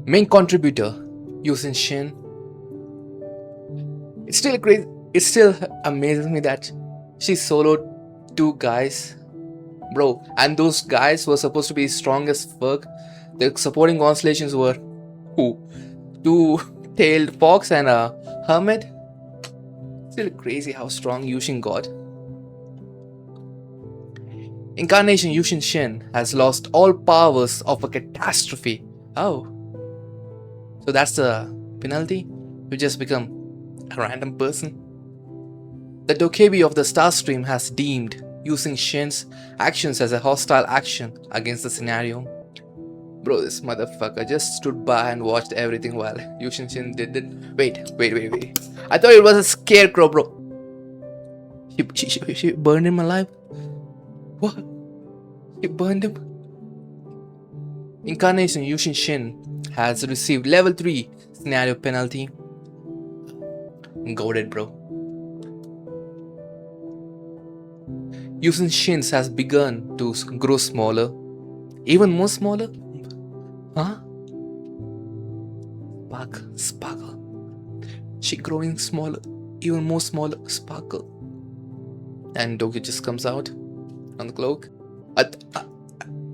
Main contributor, Lil Shin. It's still crazy. It still amazes me that she soloed 2 guys, bro. And those guys were supposed to be strong as fuck. The supporting constellations were who? Two-tailed fox and a hermit. Still crazy how strong Yushin got. Incarnation Yushin Shin has lost all powers of a catastrophe. Oh, so that's the penalty? You just become a random person? The Dokebi of the Star Stream has deemed using Shin's actions as a hostile action against the scenario. Bro, this motherfucker just stood by and watched everything while Yushin Shin did it. Wait. I thought it was a scarecrow, bro. She burned him alive? What? She burned him? Incarnation Yushin Shin has received level 3 scenario penalty. Got it, bro. Yushin Shin has begun to grow smaller. Even more smaller? Huh? Sparkle. She growing smaller. Even more smaller. Sparkle. And Doki just comes out on the cloak.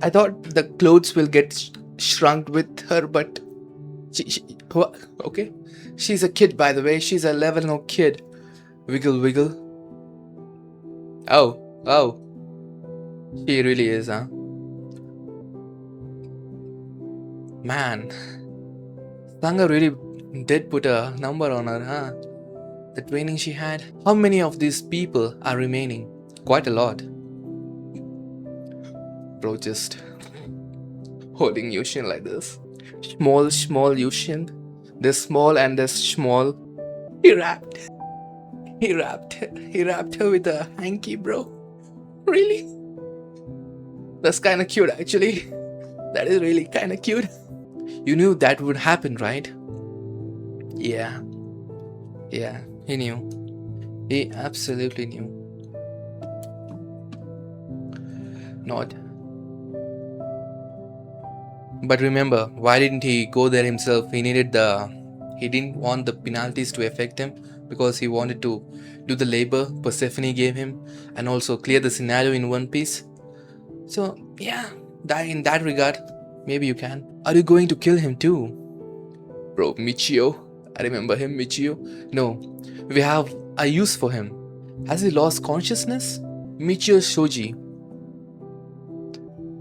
I thought the clothes will get shrunk with her, but okay. She's a kid, by the way. She's a level no kid. Wiggle. Oh. She really is, huh? Man, Sangha really did put a number on her, huh? The training she had. How many of these people are remaining? Quite a lot. Bro, just holding Yushin like this. Small Yushin. This small and this small. He wrapped her with a hanky, bro. Really? That's kinda cute, actually. That is really kinda cute. You knew that would happen, right? Yeah, he knew. He absolutely knew. Not. But remember, why didn't he go there himself? He didn't want the penalties to affect him because he wanted to do the labor Persephone gave him and also clear the scenario in one piece. So yeah, in that regard, maybe you can. Are you going to kill him too? Bro, Michio. I remember him, Michio. No, we have a use for him. Has he lost consciousness? Michio Shoji.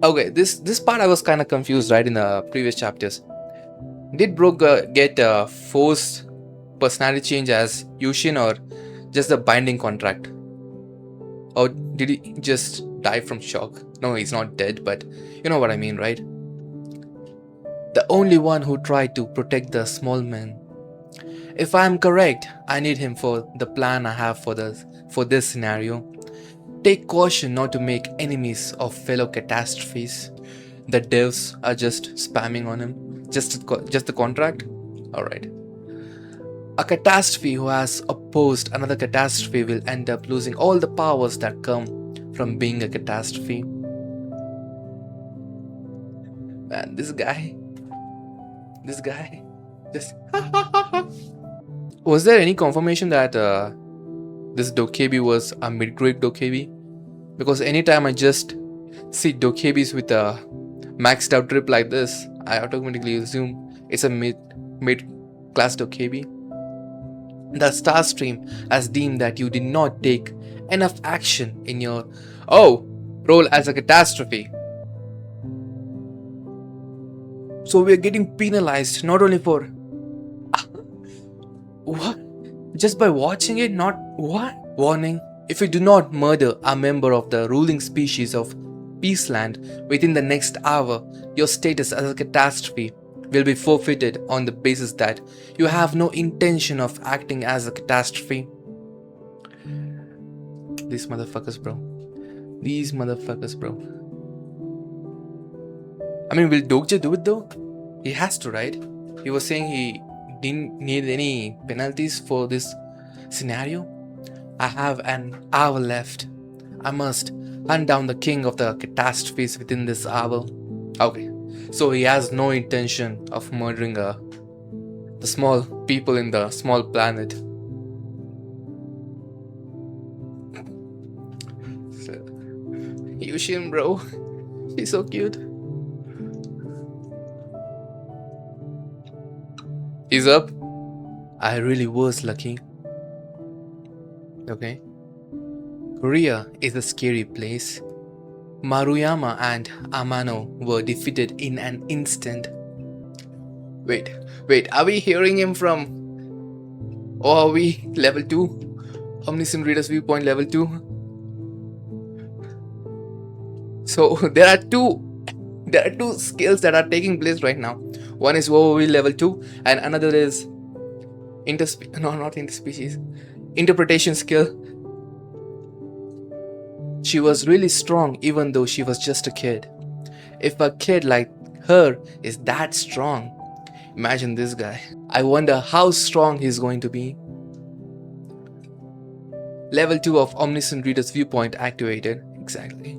Okay, this part I was kind of confused, right, in the previous chapters. Did Bro get a forced personality change as Yushin or just a binding contract? Or did he just die from shock? No, he's not dead, but you know what I mean, right? The only one who tried to protect the small man. If I am correct, I need him for the plan I have for this scenario. Take caution not to make enemies of fellow catastrophes. The devs are just spamming on him. Just the contract? Alright. A catastrophe who has opposed another catastrophe will end up losing all the powers that come from being a catastrophe. Man, this guy just Was there any confirmation that this Dokebi was a mid-grade Dokebi? Because anytime I just see Dokebis with a maxed out drip like this, I automatically assume it's a mid-class Dokebi. The Star Stream has deemed that you did not take enough action in your role as a catastrophe. So we're getting penalized not only for what? Just by watching it, not what? Warning. If you do not murder a member of the ruling species of Peaceland within the next hour, your status as a catastrophe will be forfeited on the basis that you have no intention of acting as a catastrophe. These motherfuckers, bro. I mean, will Dokja do it though? He has to, right? He was saying he didn't need any penalties for this scenario. I have an hour left. I must hunt down the king of the catastrophes within this hour. Okay, So he has no intention of murdering the small people in the small planet. Yushin, bro. She's so cute. He's up. I really was lucky. Okay. Korea is a scary place. Maruyama and Amano were defeated in an instant. Wait, are we hearing him from... Or are we level 2? Omniscient Reader's Viewpoint level 2? So there are two skills that are taking place right now. One is OOV level 2 and another is interpretation skill. She was really strong even though she was just a kid. If a kid like her is that strong, imagine this guy. I wonder how strong he's going to be. Level 2 of Omniscient Reader's Viewpoint activated. Exactly.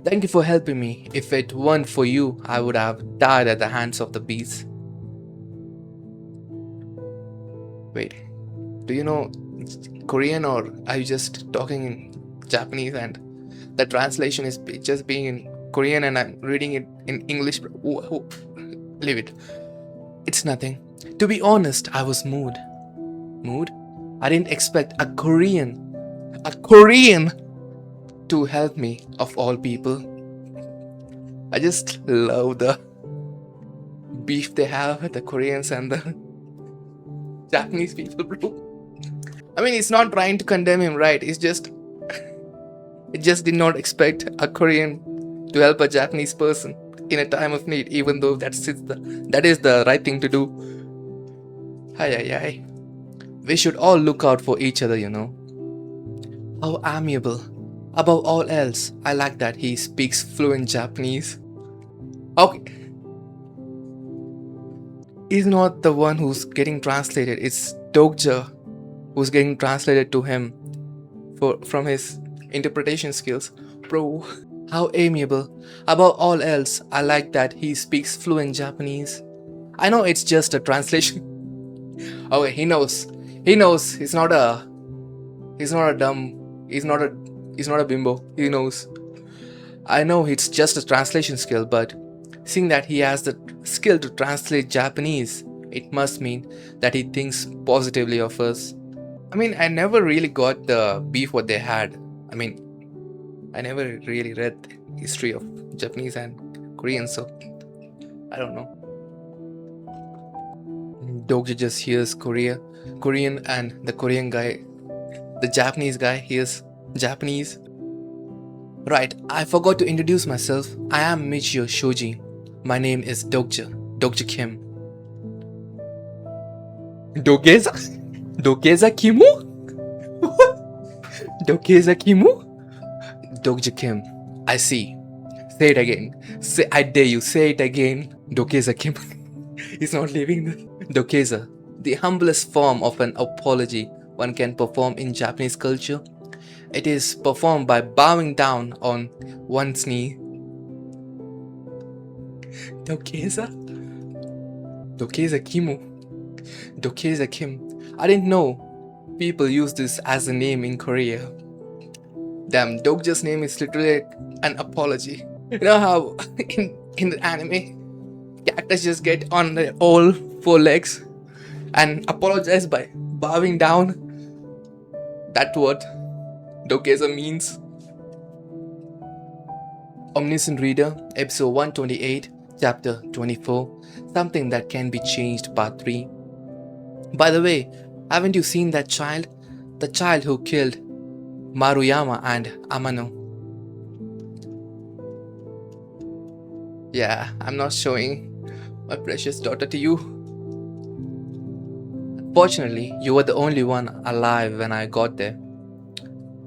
Thank you for helping me. If it weren't for you, I would have died at the hands of the beast. Wait, do you know Korean or are you just talking in Japanese and the translation is just being in Korean and I'm reading it in English? Leave it. It's nothing. To be honest, I was moved. Moved? I didn't expect a Korean to help me, of all people. I just love the beef they have, the Koreans and the Japanese people, bro. I mean, it's not trying to condemn him, right? It just did not expect a Korean to help a Japanese person in a time of need, even though that is the right thing to do. Hi. We should all look out for each other, you know. How amiable. Above all else, I like that he speaks fluent Japanese. Okay. He's not the one who's getting translated. It's Dokja who's getting translated to him from his interpretation skills. Bro, how amiable. Above all else, I like that he speaks fluent Japanese. I know it's just a translation. Okay, he knows. He's not a bimbo. He knows. I know it's just a translation skill, but seeing that he has the skill to translate Japanese, it must mean that he thinks positively of us. I mean, I never really got the beef what they had. I mean, I never really read the history of Japanese and Korean, so I don't know. Dokja just hears Korean and the Korean guy, the Japanese guy hears Japanese. Right, I forgot to introduce myself. I am Michio Shoji. My name is Dokja Kim. Dokeza Kimu? What? Dokeza Kimu? Dokja Kim. I see. Say it again. I dare you, say it again. Dokeza Kim. He's not leaving this. Dokeza, the humblest form of an apology one can perform in Japanese culture. It is performed by bowing down on one's knee. Dokeza? Dokeza Kimu. Dokeza Kim. I didn't know people use this as a name in Korea. Damn, Dokja's name is literally an apology. You know how in the anime, characters just get on their all four legs and apologize by bowing down? That's what Dokeza means. Omniscient Reader, episode 128, chapter 24, Something That Can Be Changed, part 3. By the way, haven't you seen that child? The child who killed Maruyama and Amano. Yeah, I'm not showing my precious daughter to you. Fortunately, you were the only one alive when I got there.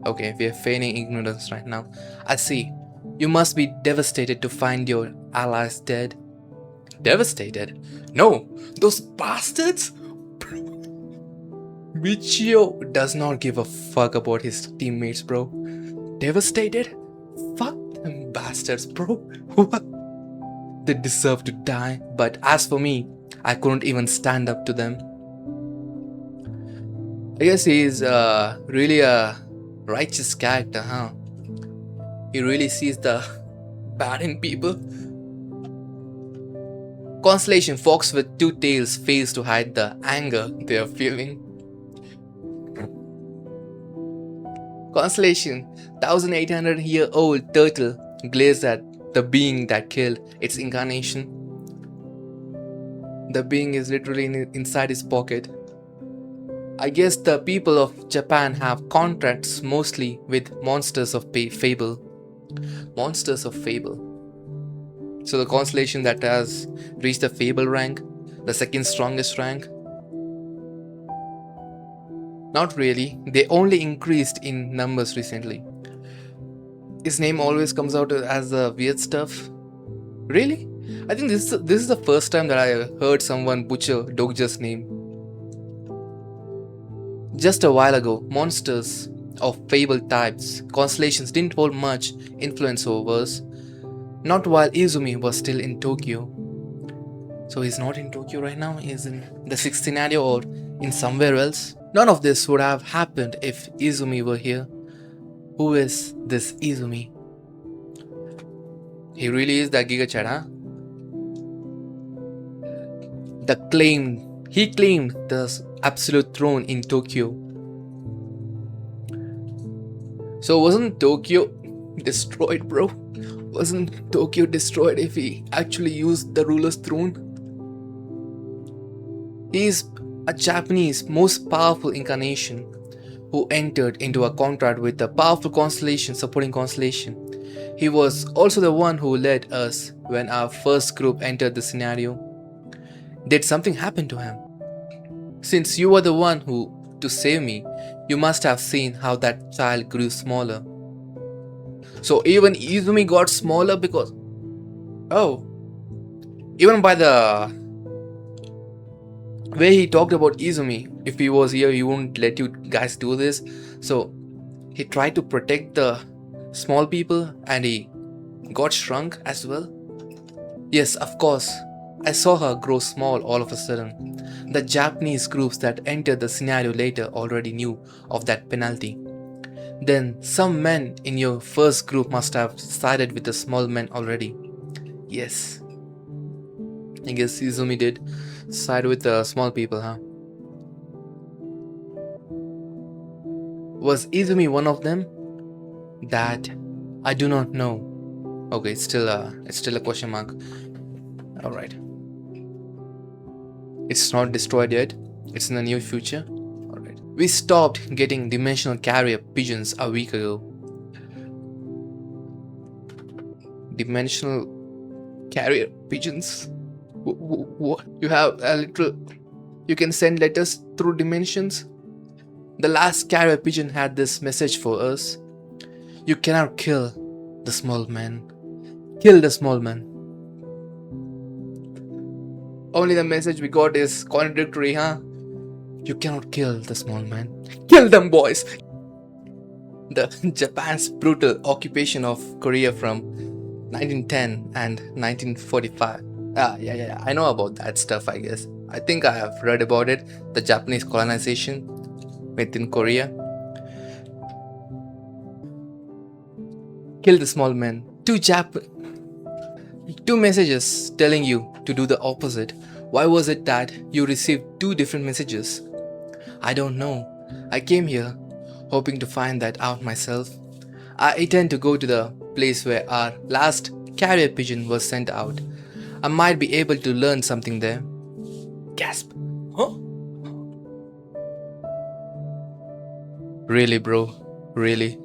Okay, we are feigning ignorance right now. I see. You must be devastated to find your allies dead. Devastated? No, those bastards? Michio does not give a fuck about his teammates, bro. Devastated? Fuck them bastards, bro. What? they deserve to die. But as for me, I couldn't even stand up to them. I guess he is really a righteous character, huh? He really sees the bad in people. Constellation, fox with two tails, fails to hide the anger they are feeling. Constellation, 1800-year-old turtle, glares at the being that killed its incarnation. The being is literally inside his pocket. I guess the people of Japan have contracts mostly with monsters of fable. Monsters of fable. So the constellation that has reached the fable rank, the second strongest rank. Not really, they only increased in numbers recently. His name always comes out as weird stuff. Really? I think this is the first time that I heard someone butcher Dogja's name. Just a while ago, monsters of fable types, constellations didn't hold much influence over us. Not while Izumi was still in Tokyo. So he's not in Tokyo right now, he's in the 6th scenario or in somewhere else. None of this would have happened if Izumi were here. Who is this Izumi? He really is that Giga Chad, huh? He claimed the absolute throne in Tokyo. So wasn't Tokyo destroyed, bro? Wasn't Tokyo destroyed if he actually used the ruler's throne? He is a Japanese most powerful incarnation who entered into a contract with a powerful constellation supporting constellation. He was also the one who led us when our first group entered the scenario. Did something happen to him? Since you were the one to save me, you must have seen how that child grew smaller. So even Izumi got smaller because... Oh. Even by the way he talked about Izumi, if he was here, he wouldn't let you guys do this. So he tried to protect the small people and he got shrunk as well. Yes, of course. I saw her grow small all of a sudden. The Japanese groups that entered the scenario later already knew of that penalty. Then some men in your first group must have sided with the small men already. Yes. I guess Izumi did side with the small people, huh? Was Izumi one of them? That I do not know. Okay, it's still a question mark. Alright. It's not destroyed yet. It's in the near future. Alright. We stopped getting dimensional carrier pigeons a week ago. Dimensional carrier pigeons? What? You have a little... You can send letters through dimensions? The last carrier pigeon had this message for us. You cannot kill the small man. Kill the small man. Only the message we got is contradictory, huh? You cannot kill the small man. Kill them, boys! The Japan's brutal occupation of Korea from 1910 and 1945. Yeah, I know about that stuff, I guess. I think I have read about it. The Japanese colonization within Korea. Kill the small man. Two messages telling you to do the opposite. Why was it that you received two different messages? I don't know. I came here hoping to find that out myself. I intend to go to the place where our last carrier pigeon was sent out. I might be able to learn something there. Gasp. Huh? Really, bro? Really?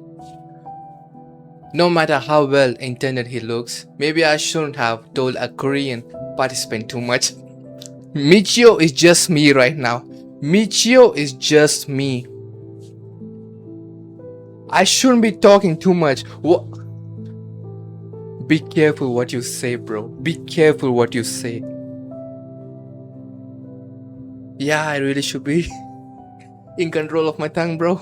No matter how well intended he looks, maybe I shouldn't have told a Korean participant too much. Michio is just me right now. Michio is just me. I shouldn't be talking too much. Be careful what you say, bro. Be careful what you say. Yeah, I really should be in control of my tongue, bro.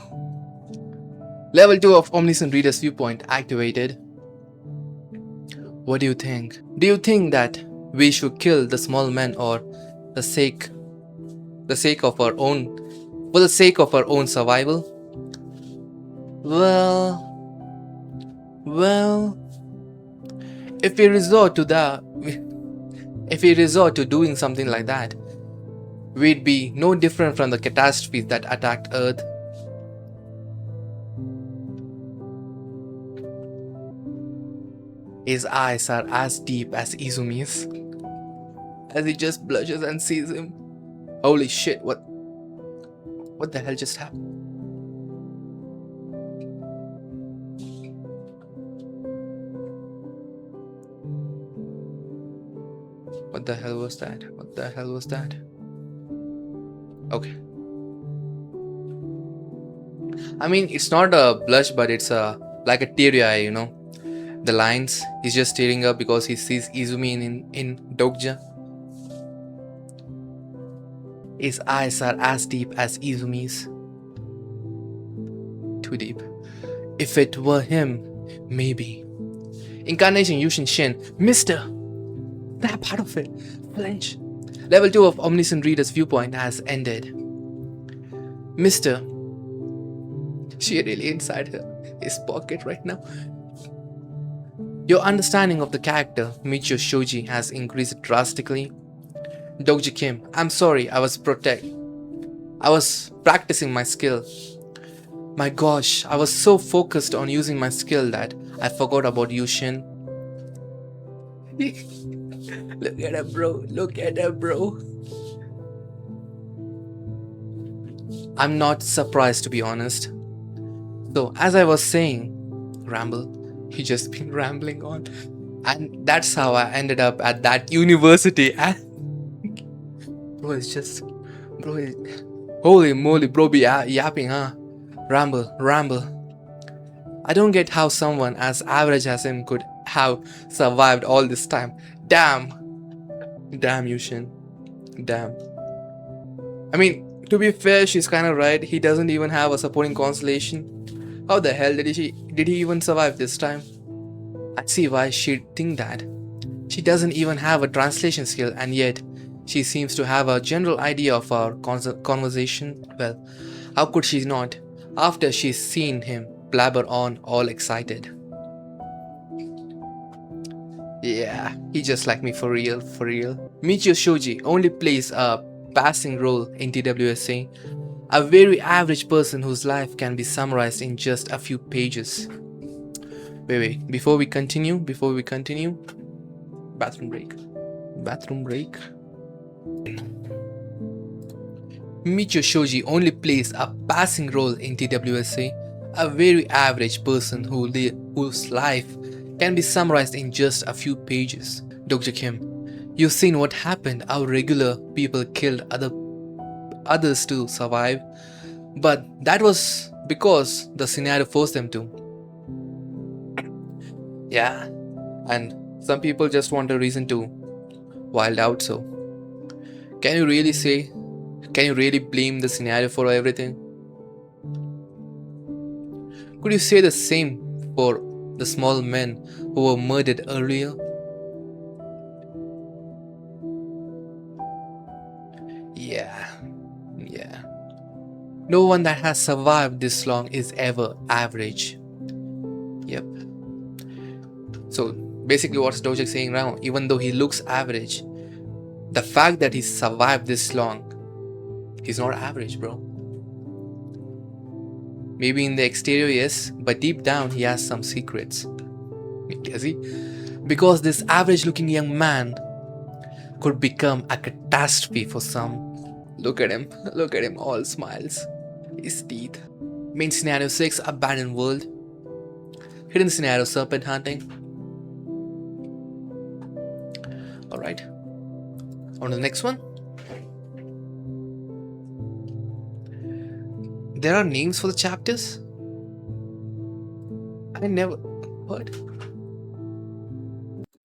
Level 2 of Omniscient Reader's Viewpoint activated. What do you think? Do you think that we should kill the small men or the sake of our own for the sake of our own survival? Well, well, if we resort to doing something like that, we'd be no different from the catastrophes that attacked Earth. His eyes are as deep as Izumi's. As he just blushes and sees him. Holy shit, what the hell just happened? What the hell was that? What the hell was that? Okay. I mean, it's not a blush, but it's like a teary eye, you know. The lines, he's just tearing up because he sees Izumi in Dokja. His eyes are as deep as Izumi's. Too deep. If it were him, maybe. Incarnation Lil Shin. Mister! That part of it. Flinch. Level 2 of Omniscient Reader's viewpoint has ended. Mister. She really inside his pocket right now. Your understanding of the character, Michio Shoji, has increased drastically. Dokji Kim, I'm sorry, I was practicing my skill. My gosh, I was so focused on using my skill that I forgot about Lil Shin. Look at her, bro. Look at her, bro. I'm not surprised, to be honest. So, as I was saying, ramble. He just been rambling on. And that's how I ended up at that university. Bro, holy moly, bro, be yapping, huh? Ramble. I don't get how someone as average as him could have survived all this time. Damn, Yushin. Damn. I mean, to be fair, she's kind of right. He doesn't even have a supporting constellation. How the hell did he even survive this time? I see why she'd think that. She doesn't even have a translation skill, and yet she seems to have a general idea of our conversation. Well, how could she not, after she's seen him blabber on all excited? Yeah, he just like me for real. Michio Shoji only plays a passing role in TWSA, a very average person whose life can be summarized in just a few pages. Wait, before we continue, bathroom break. Michio Shoji only plays a passing role in TWSA, a very average person whose life can be summarized in just a few pages. Dr. Kim, you've seen what happened. Our regular people killed others to survive, but that was because the scenario forced them to. Yeah, and some people just want a reason to wild out. So can you really blame the scenario for everything? Could you say the same for the small men who were murdered earlier? Yeah. No one that has survived this long is ever average. Yep. So basically what's Dojak saying now, even though he looks average, the fact that he survived this long, he's not average, bro. Maybe in the exterior, yes, but deep down he has some secrets. Does he? Because this average looking young man could become a catastrophe for some. Look at him, all smiles. His teeth. Main scenario 6, abandoned world. Hidden scenario, serpent hunting. Alright. On to the next one. There are names for the chapters?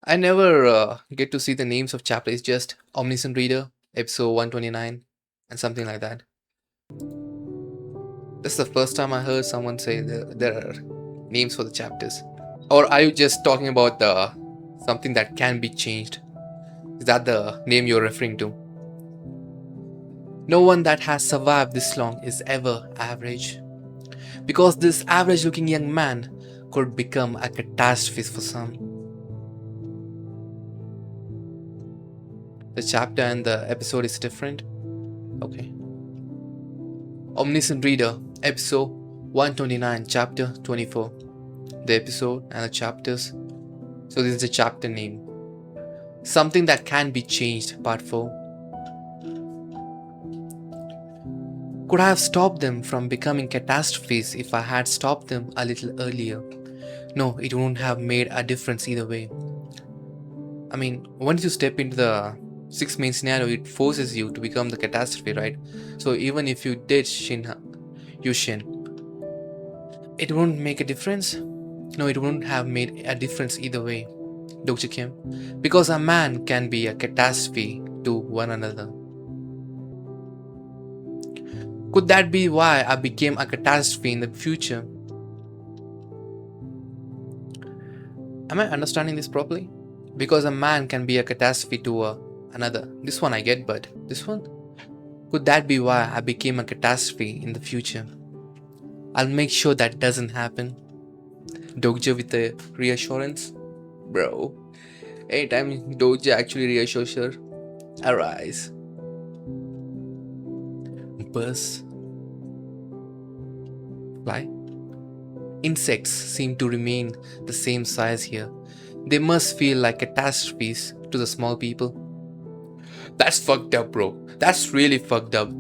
I never get to see the names of chapters. It's just Omniscient Reader, episode 129, and something like that. This is the first time I heard someone say there are names for the chapters. Or are you just talking about something that can be changed? Is that the name you're referring to? No one that has survived this long is ever average. Because this average looking young man could become a catastrophe for some. The chapter and the episode is different? Okay. Omniscient Reader, episode 129, chapter 24. The episode and the chapters. So this is the chapter name. Something that can be changed, part 4. Could I have stopped them from becoming catastrophes if I had stopped them a little earlier? No, it wouldn't have made a difference either way. I mean, once you step into the 6 main scenario, it forces you to become the catastrophe, right? So even if you did Shin, it wouldn't make a difference? No, it wouldn't have made a difference either way, Dr. Kim. Because a man can be a catastrophe to one another. Could that be why I became a catastrophe in the future? Am I understanding this properly? Because a man can be a catastrophe to another. This one I get, but this one? Could that be why I became a catastrophe in the future? I'll make sure that doesn't happen. Doja with the reassurance. Bro, anytime Doja actually reassures her, arise. Buzz. Fly. Insects seem to remain the same size here. They must feel like catastrophes to the small people. That's fucked up, bro. That's really fucked up.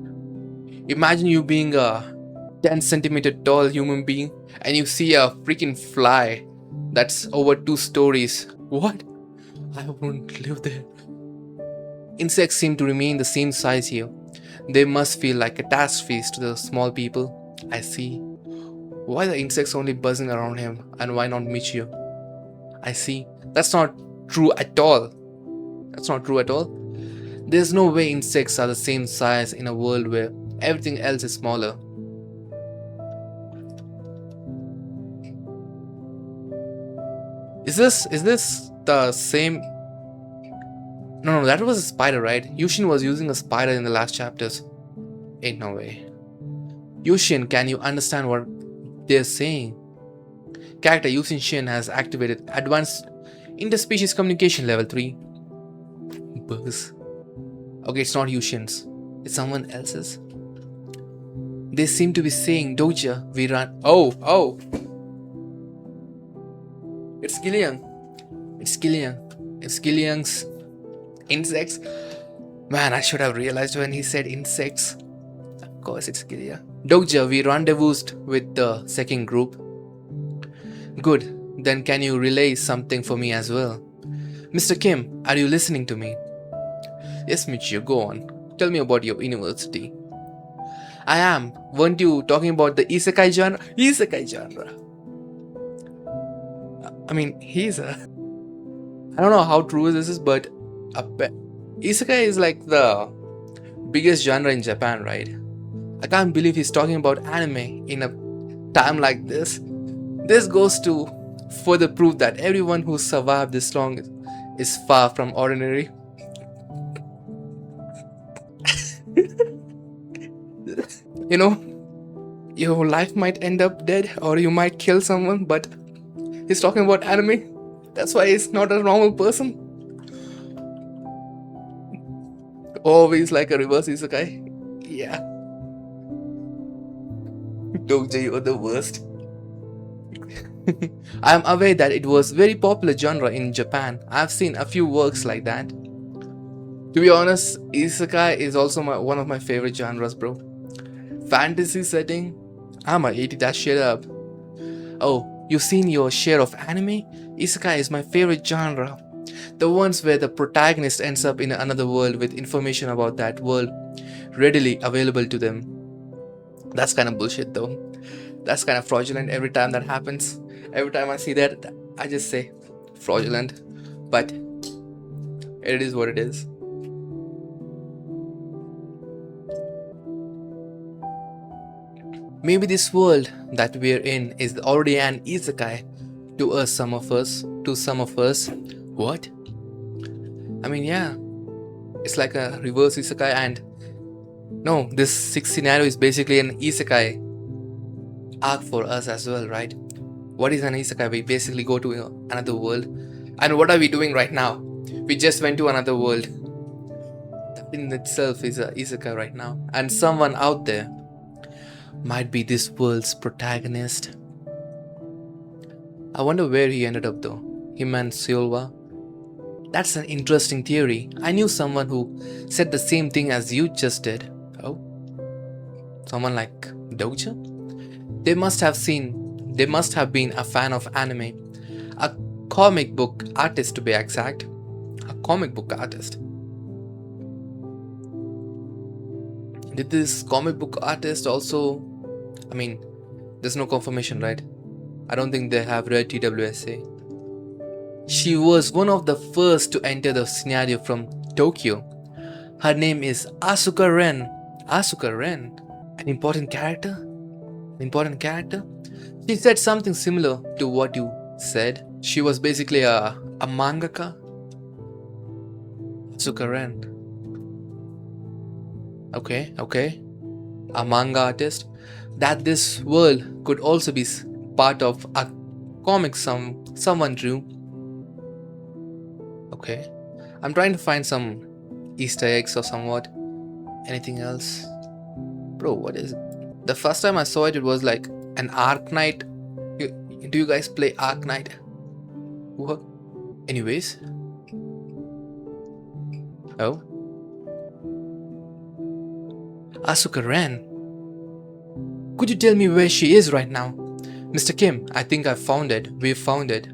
Imagine you being a 10 centimeter tall human being and you see a freaking fly that's over 2 stories. What? I won't live there. Insects seem to remain the same size here. They must feel like catastrophes to the small people. I see. Why the insects only buzzing around him and why not Michio? I see. That's not true at all. That's not true at all. There's no way insects are the same size in a world where everything else is smaller. Is this the same? No, that was a spider, right? Yushin was using a spider in the last chapters. Ain't no way. Yushin, can you understand what they're saying? Character Yushin Shin has activated Advanced Interspecies Communication Level 3. Buzz. Okay, it's not Yushin's. It's someone else's. They seem to be saying, Doja, we run. Oh. It's Gillian. It's Gillian's insects. Man, I should have realized when he said insects. Of course, it's Gillian. Doja, we rendezvoused with the second group. Good. Then can you relay something for me as well? Mr. Kim, are you listening to me? Yes, Michio, go on. Tell me about your university. I am. Weren't you talking about the isekai genre? Isekai genre. I mean, I don't know how true this is, but isekai is like the biggest genre in Japan, right? I can't believe he's talking about anime in a time like this. This goes to further prove that everyone who survived this long is far from ordinary. You know, your life might end up dead or you might kill someone, but he's talking about anime. That's why he's not a normal person. Always like a reverse isekai. Yeah. Doja, you're the worst. I am aware that it was very popular genre in Japan. I've seen a few works like that. To be honest, isekai is also one of my favorite genres, bro. Fantasy setting, I'ma eat that shit up. Oh, you've seen your share of anime? Isekai is my favorite genre. The ones where the protagonist ends up in another world with information about that world readily available to them. That's kind of bullshit though. That's kind of fraudulent every time that happens. Every time I see that, I just say fraudulent. But it is what it is. Maybe this world that we're in is already an isekai to some of us. What? I mean, yeah, It's like a reverse isekai, and no, this sixth scenario is basically an isekai arc for us as well, right? What is an isekai? We basically go to another world. And what are we doing right now? We just went to another world. That in itself is a isekai right now. And someone out there might be this world's protagonist. I wonder where he ended up though. Him and Silva. That's an interesting theory. I knew someone who said the same thing as you just did. Oh? Someone like Doja? They must have been a fan of anime. A comic book artist to be exact. A comic book artist. Did this comic book artist also... I mean, there's no confirmation, right? I don't think they have read TWSA. She was one of the first to enter the scenario from Tokyo. Her name is Asuka Ren. Asuka Ren? An important character? An important character? She said something similar to what you said. She was basically a mangaka. Asuka Ren. Okay. A manga artist. That this world could also be part of a comic someone drew. Okay. I'm trying to find some Easter eggs or somewhat. Anything else? Bro, what is it? The first time I saw it, it was like an Arknight. Do you guys play Arknight? What? Anyways. Oh. Asuka Ren. Could you tell me where she is right now? Mr. Kim, I think I found it. We found it.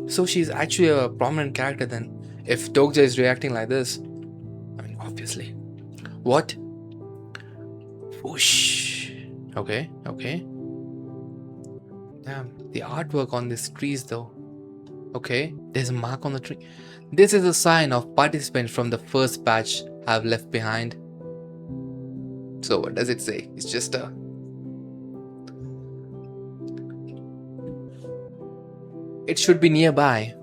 So she's actually a prominent character then. If Dokja is reacting like this. I mean, obviously. What? Whoosh. Okay. Damn, the artwork on these trees though. Okay, there's a mark on the tree. This is a sign of participants from the first batch have left behind. So what does it say? It's just a... It should be nearby.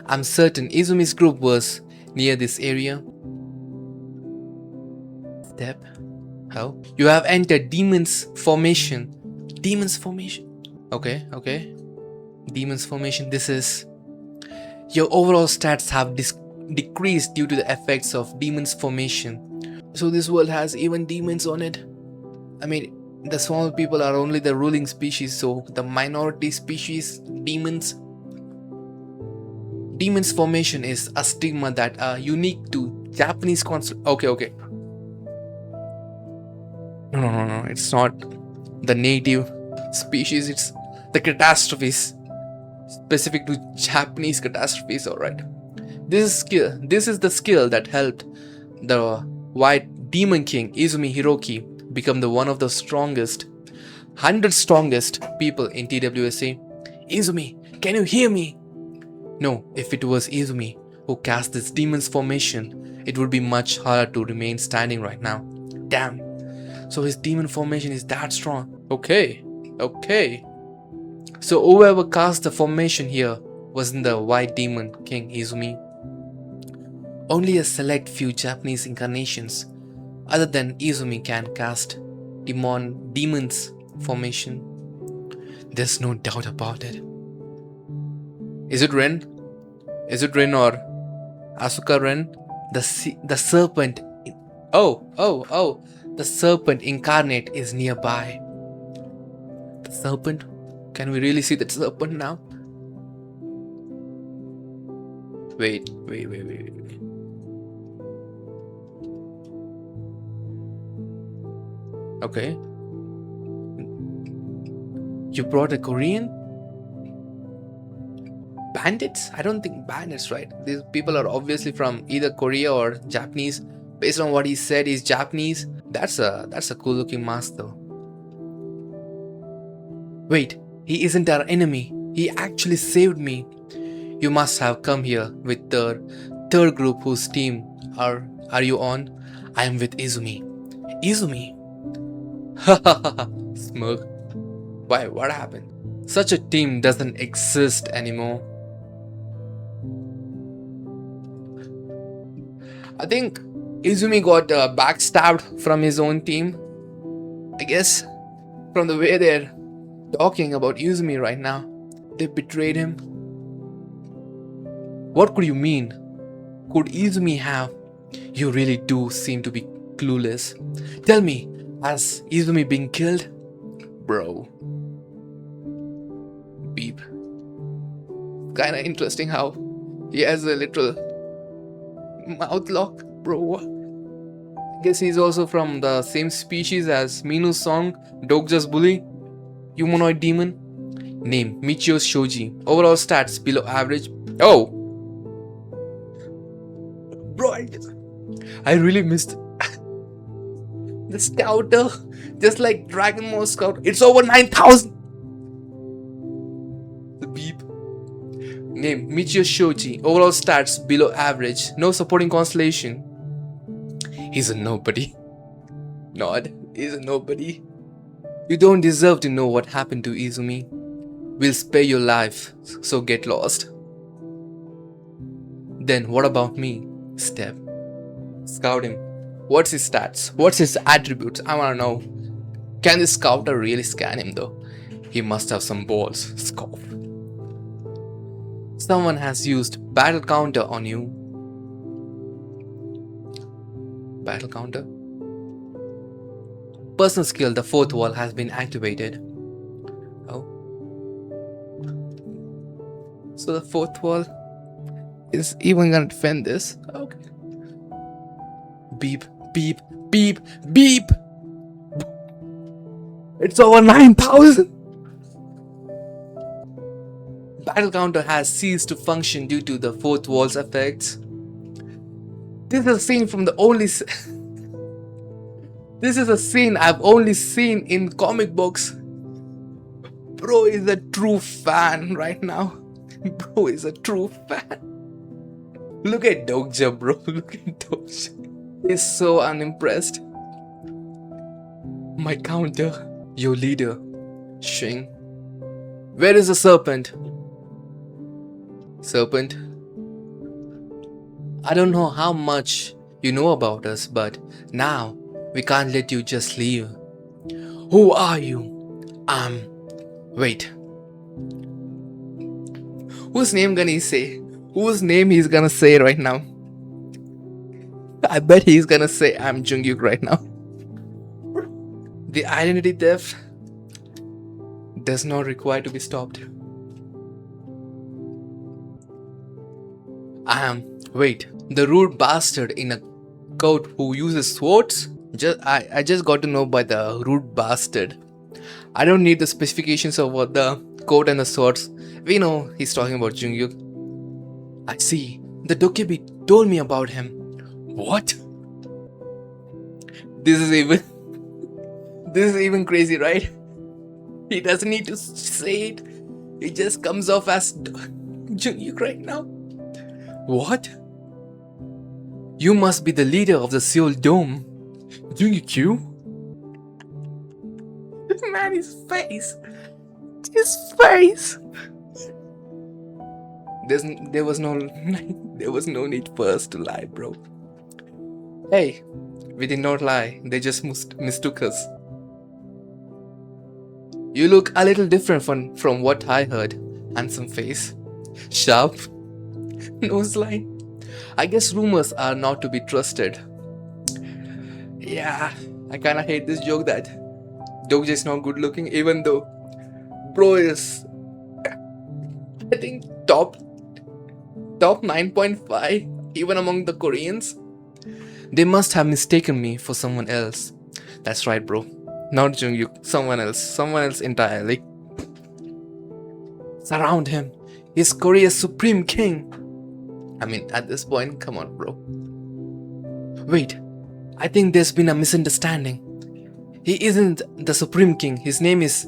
I'm certain Izumi's group was near this area. Step. How? You have entered Demon's Formation. Demon's Formation. Okay. Demon's Formation. This is... Your overall stats have decreased due to the effects of Demon's Formation. So this world has even demons on it. I mean, the small people are only the ruling species, so the minority species, demons. Demon's Formation is a stigma that are unique to Japanese concept. Okay. No. It's not the native species. It's the catastrophes specific to Japanese catastrophes. Alright. This is the skill that helped the White Demon King Izumi Hiroki become the one of the strongest, 100 strongest people in TWSA. Izumi, can you hear me? No, if it was Izumi who cast this Demon's Formation, it would be much harder to remain standing right now. Damn. So his Demon Formation is that strong. Okay. So whoever cast the formation here wasn't the White Demon King Izumi. Only a select few Japanese incarnations other than Izumi can cast Demon's Formation. There's no doubt about it. Is it Ren? Is it Ren or Asuka Ren? The serpent. Oh. The serpent incarnate is nearby. The serpent? Can we really see that serpent now? Wait. Okay. You brought a Korean? Bandits? I don't think bandits, right? These people are obviously from either Korea or Japanese. Based on what he said, he's Japanese. That's a cool looking mask though. Wait, he isn't our enemy. He actually saved me. You must have come here with the third group whose team are you on? I am with Izumi. Izumi? Hahaha. Smirk. Why? What happened? Such a team doesn't exist anymore. I think Izumi got backstabbed from his own team. I guess from the way they're talking about Izumi right now, they betrayed him. What could you mean? Could Izumi have? You really do seem to be clueless. Tell me, has Izumi been killed? Bro. Beep. Kinda interesting how he has a literal mouth lock, bro. I guess he's also from the same species as Minu's song, Dogja's Bully, humanoid demon. Name, Michio Shoji. Overall stats, below average. Oh! Bro, I really missed the scouter. Just like Dragon Ball Scout. It's over 9,000! The beep. Name, Michio Shoji. Overall stats, below average. No supporting constellation. He's a nobody. Nod. He's a nobody. You don't deserve to know what happened to Izumi. We'll spare your life, so get lost. Then what about me? Step. Scout him. What's his stats? What's his attributes? I wanna know. Can this scouter really scan him though? He must have some balls. Scoff. Someone has used battle counter on you. Battle counter. Personal skill, the fourth wall has been activated. Oh. So the fourth wall is even gonna defend this. Okay. Beep, beep, beep, beep! It's over 9,000! Battle counter has ceased to function due to the fourth wall's effects. This is a scene from the only... This is a scene I've only seen in comic books. Bro is a true fan right now. Bro is a true fan. Look at Dogja, bro. Look at Dogja. He's so unimpressed. My counter. Your leader. Shin. Where is the serpent? Serpent? I don't know how much you know about us, but now we can't let you just leave. Who are you? Wait. Whose name gonna he say? Whose name he's gonna say right now? I bet he's gonna say I'm Jungkook right now. The identity theft does not require to be stopped. Wait, the rude bastard in a coat who uses swords? I just got to know by the rude bastard. I don't need the specifications of what the coat and the swords. We know he's talking about Jungkook. I see. The Dokebi told me about him. What? This is even crazy, right? He doesn't need to say it. It just comes off as Jungkook right now. What? You must be the leader of the Seoul Dome. Jungkook? Man, his face. His face. There was no need for us to lie, bro. Hey, we did not lie. They just mistook us. You look a little different from what I heard. Handsome face. Sharp. Nose line. I guess rumors are not to be trusted. Yeah, I kinda hate this joke that Doja is not good looking, even though bro is, I think, top 9.5 even among the Koreans. They must have mistaken me for someone else. That's right, bro. Not Jungkook, someone else entirely. Surround him. He's Korea's supreme king. I mean, at this point, come on, bro. Wait, I think there's been a misunderstanding. He isn't the supreme king. His name is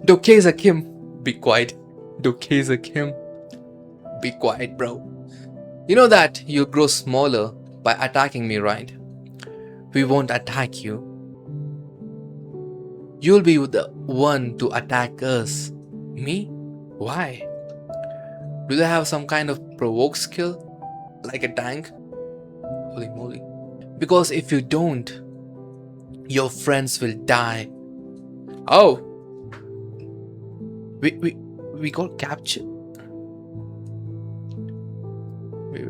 Dokeza Kim. Be quiet. Dokeza Kim. Be quiet, bro. You know that you'll grow smaller by attacking me, right? We won't attack you. You'll be the one to attack us. Me? Why? Do they have some kind of provoke skill? Like a tank? Holy moly. Because if you don't, your friends will die. Oh! We got captured. Wait.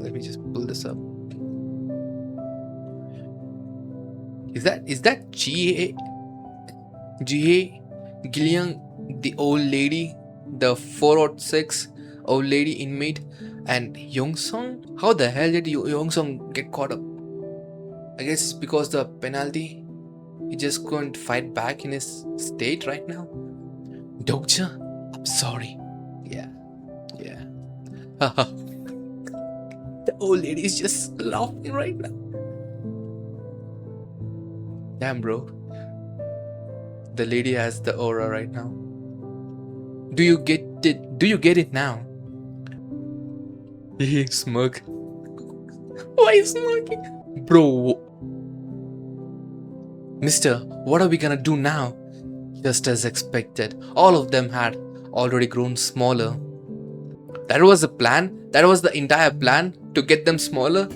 Let me just pull this up. Is that G.A. Gillian, the old lady, the 406 old lady inmate, and Yongsung? How the hell did Yongsung get caught up? I guess it's because the penalty. He just couldn't fight back in his state right now. Dokja, I'm sorry. Yeah. The old lady is just laughing right now. Damn, bro. The lady has the aura right now. Do you get it? Do you get it now? He smug. Why is smirking? Bro. Mister, what are we gonna do now? Just as expected, all of them had already grown smaller. That was the plan? That was the entire plan? To get them smaller?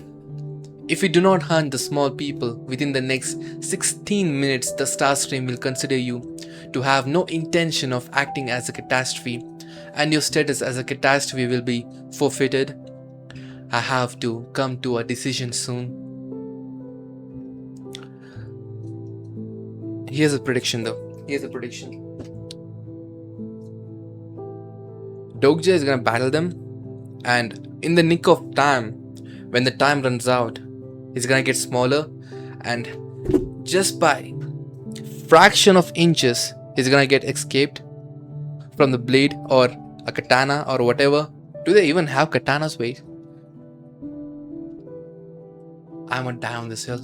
If you do not hunt the small people within the next 16 minutes, the star stream will consider you to have no intention of acting as a catastrophe, and your status as a catastrophe will be forfeited. I have to come to a decision soon. Here's a prediction though. Dokja is gonna battle them, and in the nick of time, when the time runs out, he's gonna get smaller, and just by fraction of inches, he's gonna get escaped from the blade or a katana or whatever. Do they even have katanas? Wait. I'm gonna die on this hill.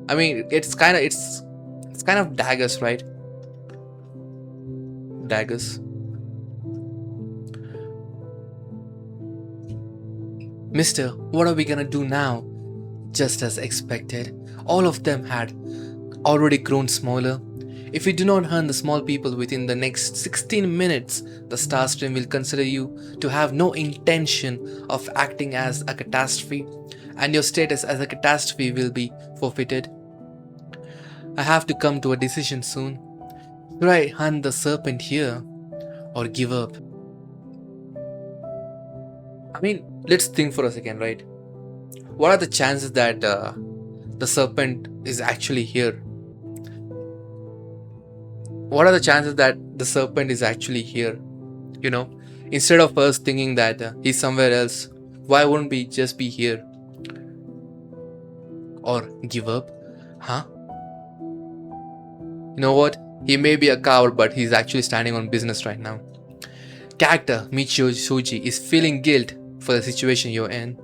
I mean, it's kind of daggers, right? Daggers. Mister, what are we gonna do now? Just as expected, all of them had already grown smaller. If you do not hunt the small people within the next 16 minutes, the star stream will consider you to have no intention of acting as a catastrophe, and your status as a catastrophe will be forfeited. I have to come to a decision soon. Should I hunt the serpent here or give up? I mean, let's think for a second, right? What are the chances that the serpent is actually here? What are the chances that the serpent is actually here? You know, instead of us thinking that he's somewhere else, why wouldn't we just be here? Or give up? Huh? You know what? He may be a coward, but he's actually standing on business right now. Character Michio Shoji is feeling guilt for the situation you're in.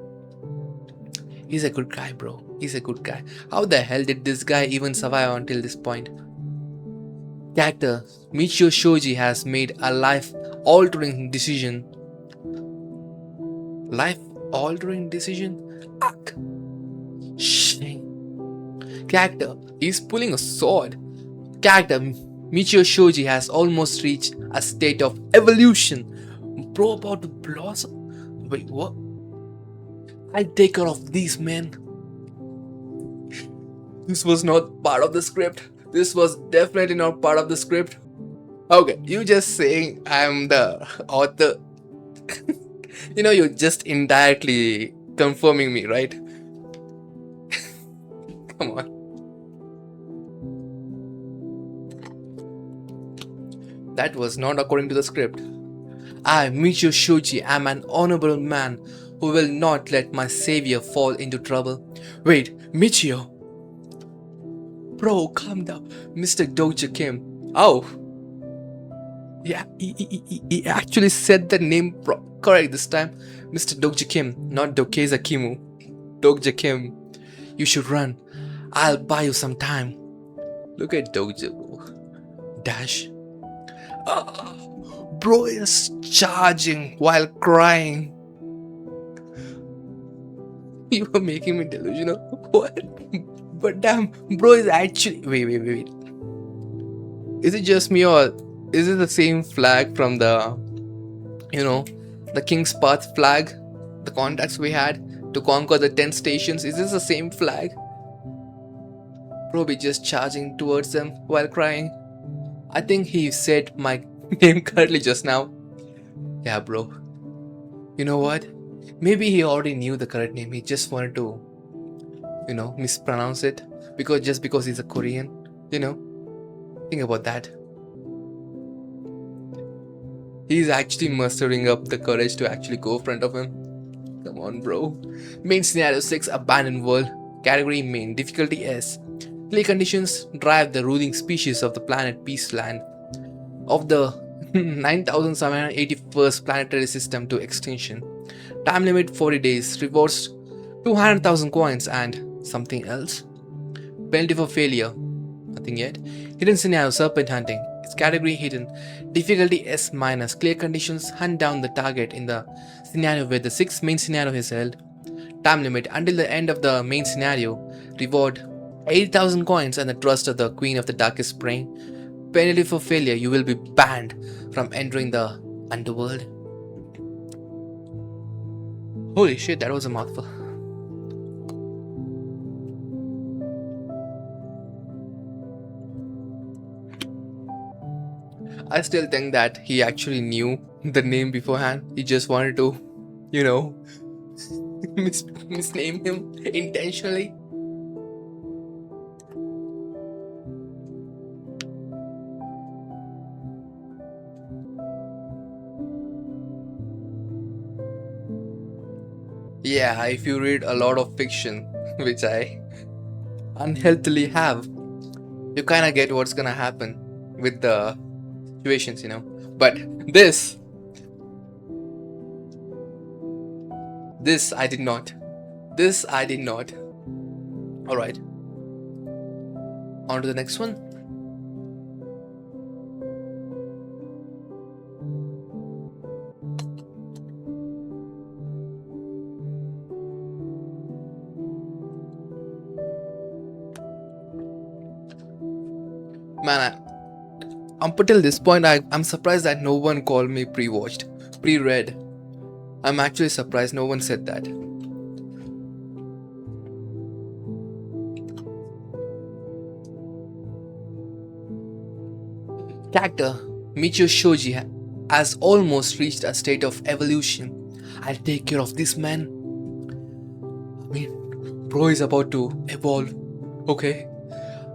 He's a good guy, bro. He's a good guy. How the hell did this guy even survive until this point? Character Michio Shoji has made a life-altering decision. Life-altering decision? Ugh. Shame. Character is pulling a sword. Character Michio Shoji has almost reached a state of evolution. Bro, about to blossom. Wait, what? I'll take care of these men. This was not part of the script. This was definitely not part of the script. Okay, you just saying I'm the author. You know, you're just indirectly confirming me, right? Come on. That was not according to the script. I, Michio Shoji, am an honorable man who will not let my savior fall into trouble. Wait, Michio? Bro, calm down. Mr. Doja Kim. Oh. Yeah, he actually said the name correct this time. Mr. Doja Kim, not Dokeza Kimu. Doja Kim. You should run. I'll buy you some time. Look at Doja, bro. Dash. Bro is charging while crying. You are making me delusional. What? But damn, bro is actually... Wait. Is it just me, or is it the same flag from the... You know, the King's Path flag? the contacts we had to conquer the 10 stations? Is this the same flag? Bro be just charging towards them while crying. I think he said my name correctly just now. Yeah, bro. You know what? Maybe he already knew the correct name. He just wanted to, mispronounce it because he's a Korean. Think about that. He's actually mustering up the courage to actually go in front of him. Come on, bro. Main scenario 6, Abandoned World. Category main. Difficulty S. Play conditions drive the ruling species of the planet Peaceland of the 9781st planetary system to extinction. Time limit 40 days. Rewards 200,000 coins and something else. Penalty for failure. Nothing yet. Hidden scenario serpent hunting. Its category hidden. Difficulty S-. Clear conditions hunt down the target in the scenario where the 6th main scenario is held. Time limit until the end of the main scenario. Reward 80,000 coins and the trust of the Queen of the Darkest Spring. Penalty for failure. You will be banned from entering the underworld. Holy shit, that was a mouthful. I still think that he actually knew the name beforehand. He just wanted to, misname him intentionally. Yeah, if you read a lot of fiction, which I unhealthily have, you kind of get what's gonna happen with the situations, But this I did not. Alright. On to the next one. Man, up until this point, I'm surprised that no one called me pre-watched, pre-read. I'm actually surprised no one said that. Character Michio Shoji has almost reached a state of evolution. I'll take care of this man. I mean, bro is about to evolve. Okay.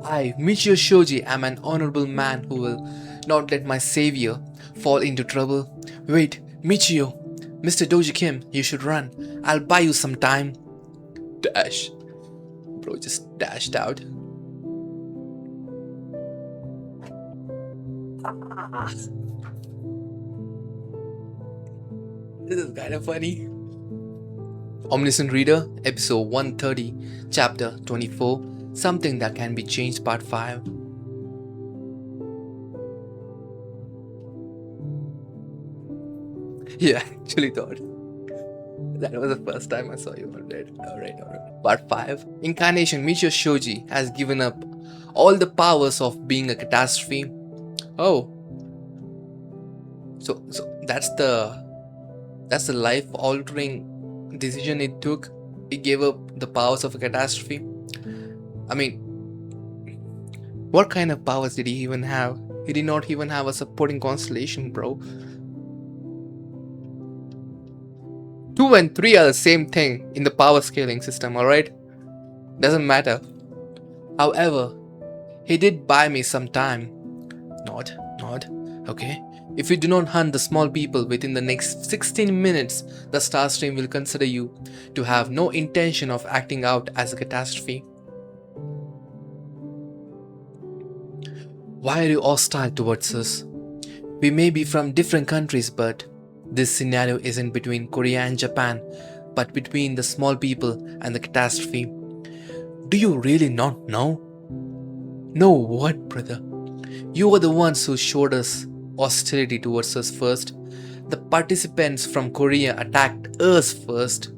I, Michio Shoji, am an honorable man who will not let my savior fall into trouble. Wait, Michio, Mr. Doji Kim, you should run. I'll buy you some time. Dash. Bro just dashed out. This is kind of funny. Omniscient Reader, episode 130, chapter 24. Something that can be changed, part 5. Yeah, I actually thought that was the first time I saw you on Reddit. Alright. Part 5. Incarnation Michio Shoji has given up all the powers of being a catastrophe. Oh. So that's the life-altering decision it took. It gave up the powers of a catastrophe. I mean, what kind of powers did he even have? He did not even have a supporting constellation, bro. 2 and 3 are the same thing in the power scaling system, alright? Doesn't matter. However, he did buy me some time. Not, okay? If you do not hunt the small people within the next 16 minutes, the Starstream will consider you to have no intention of acting out as a catastrophe. Why are you hostile towards us? We may be from different countries, but this scenario isn't between Korea and Japan, but between the small people and the catastrophe. Do you really not know? Know what, brother? You were the ones who showed us hostility towards us first. The participants from Korea attacked us first.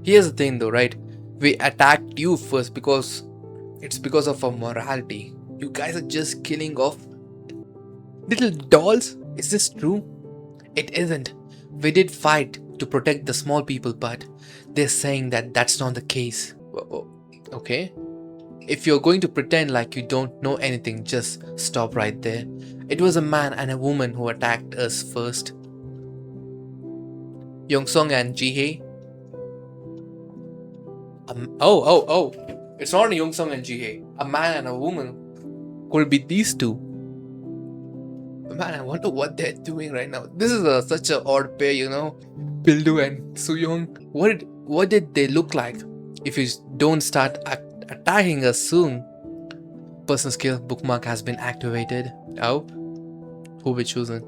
Here's the thing though, right? We attacked you first because it's because of our morality. You guys are just killing off little dolls? Is this true? It isn't. We did fight to protect the small people, but they're saying that that's not the case. Okay. If you're going to pretend like you don't know anything, just stop right there. It was a man and a woman who attacked us first. Yongsong and Jihye. Oh. It's not Yongsong and Jihye. A man and a woman. Could be these two. Man, I wonder what they're doing right now. This is such an odd pair, you know. Bildu and Sooyoung. What did they look like? If you don't start attacking us soon. Personal skill bookmark has been activated. Oh? Who we choosing?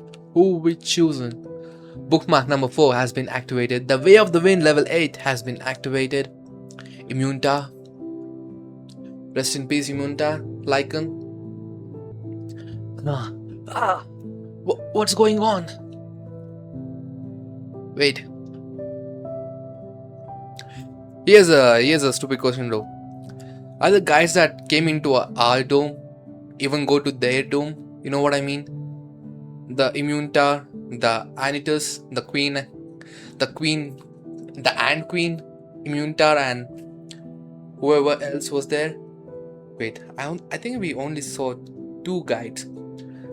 Bookmark number 4 has been activated. The Way of the Wind level 8 has been activated. Immunta. Rest in peace, Immunta. Lycan. What's going on? Wait. Here's a stupid question though. Are the guys that came into our dome even go to their dome? You know what I mean? The Immunta, the Anitus, the Ant Queen, Immunta, and whoever else was there. Wait, I think we only saw 2 guides.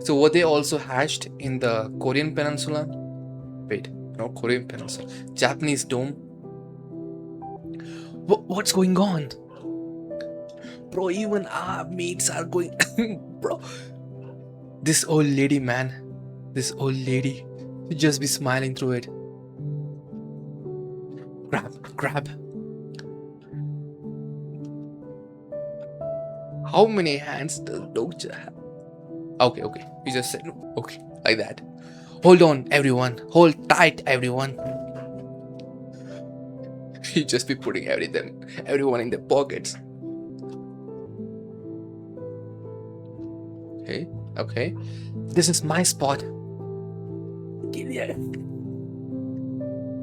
So were they also hatched in the Korean Peninsula? Wait, not Korean Peninsula. Japanese dome. What's going on? Bro, even our mates are going... Bro. This old lady, man. This old lady. You just be smiling through it. Grab. How many hands does Dokja have? Okay. You just said no. Okay, like that. Hold on, everyone. Hold tight, everyone. You just be putting everyone in their pockets. Okay. This is my spot.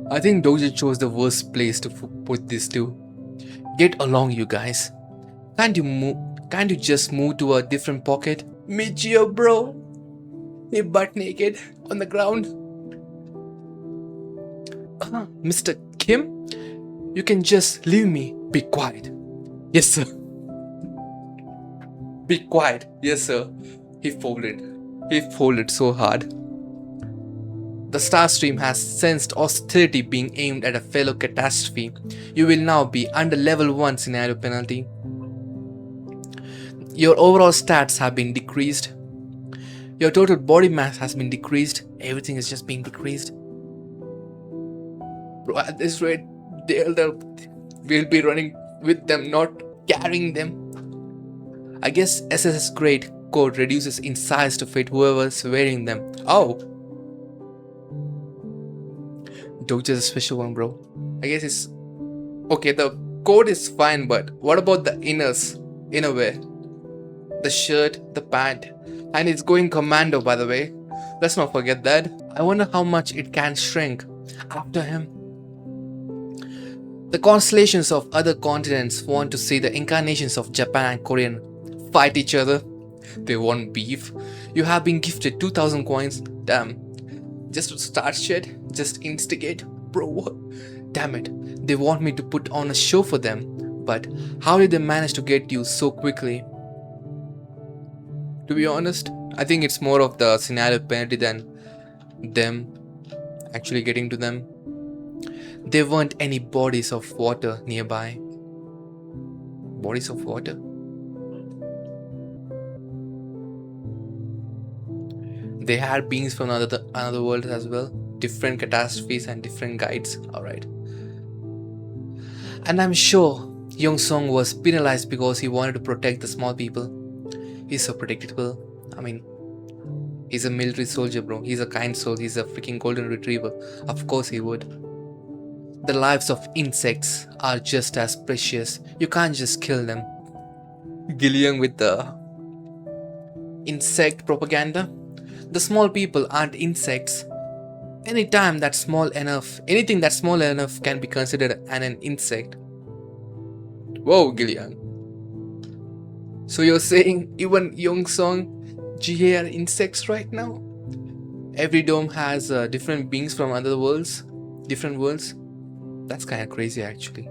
I think Doja chose the worst place to put this to. Get along, you guys. Can't you just move to a different pocket? Michio, bro. You're butt naked on the ground. Mr. Kim, you can just leave me. Be quiet. Yes, sir. Be quiet. Yes, sir. He folded so hard. The star stream has sensed hostility being aimed at a fellow catastrophe. You will now be under level 1 scenario penalty. Your overall stats have been decreased. Your total body mass has been decreased. Everything is just being decreased. Bro, at this rate, we'll be running with them, not carrying them. I guess SSS grade code reduces in size to fit whoever's wearing them. Oh! Doja's a special one, bro. I guess it's... Okay, the code is fine, but what about the innerwear? The shirt, the pant, and it's going commando, by the way. Let's not forget that. I wonder how much it can shrink after him. The constellations of other continents want to see the incarnations of Japan and Korean fight each other. They want beef. You have been gifted 2000 coins. Damn. Just to start shit, just instigate. Bro, what? Damn it. They want me to put on a show for them. But how did they manage to get you so quickly? To be honest, I think it's more of the scenario penalty than them actually getting to them. There weren't any bodies of water nearby. Bodies of water? They had beings from another world as well. Different catastrophes and different guides. Alright. And I'm sure Yongsong was penalized because he wanted to protect the small people. He's so predictable. I mean, he's a military soldier, bro. He's a kind soul. He's a freaking golden retriever. Of course he would. The lives of insects are just as precious. You can't just kill them. Gillian with the insect propaganda. The small people aren't insects. Anything that's small enough can be considered an insect. Whoa, Gillian. So you're saying even Yongsong, Jihye are insects right now? Every dome has different beings from other worlds, different worlds. That's kind of crazy, actually.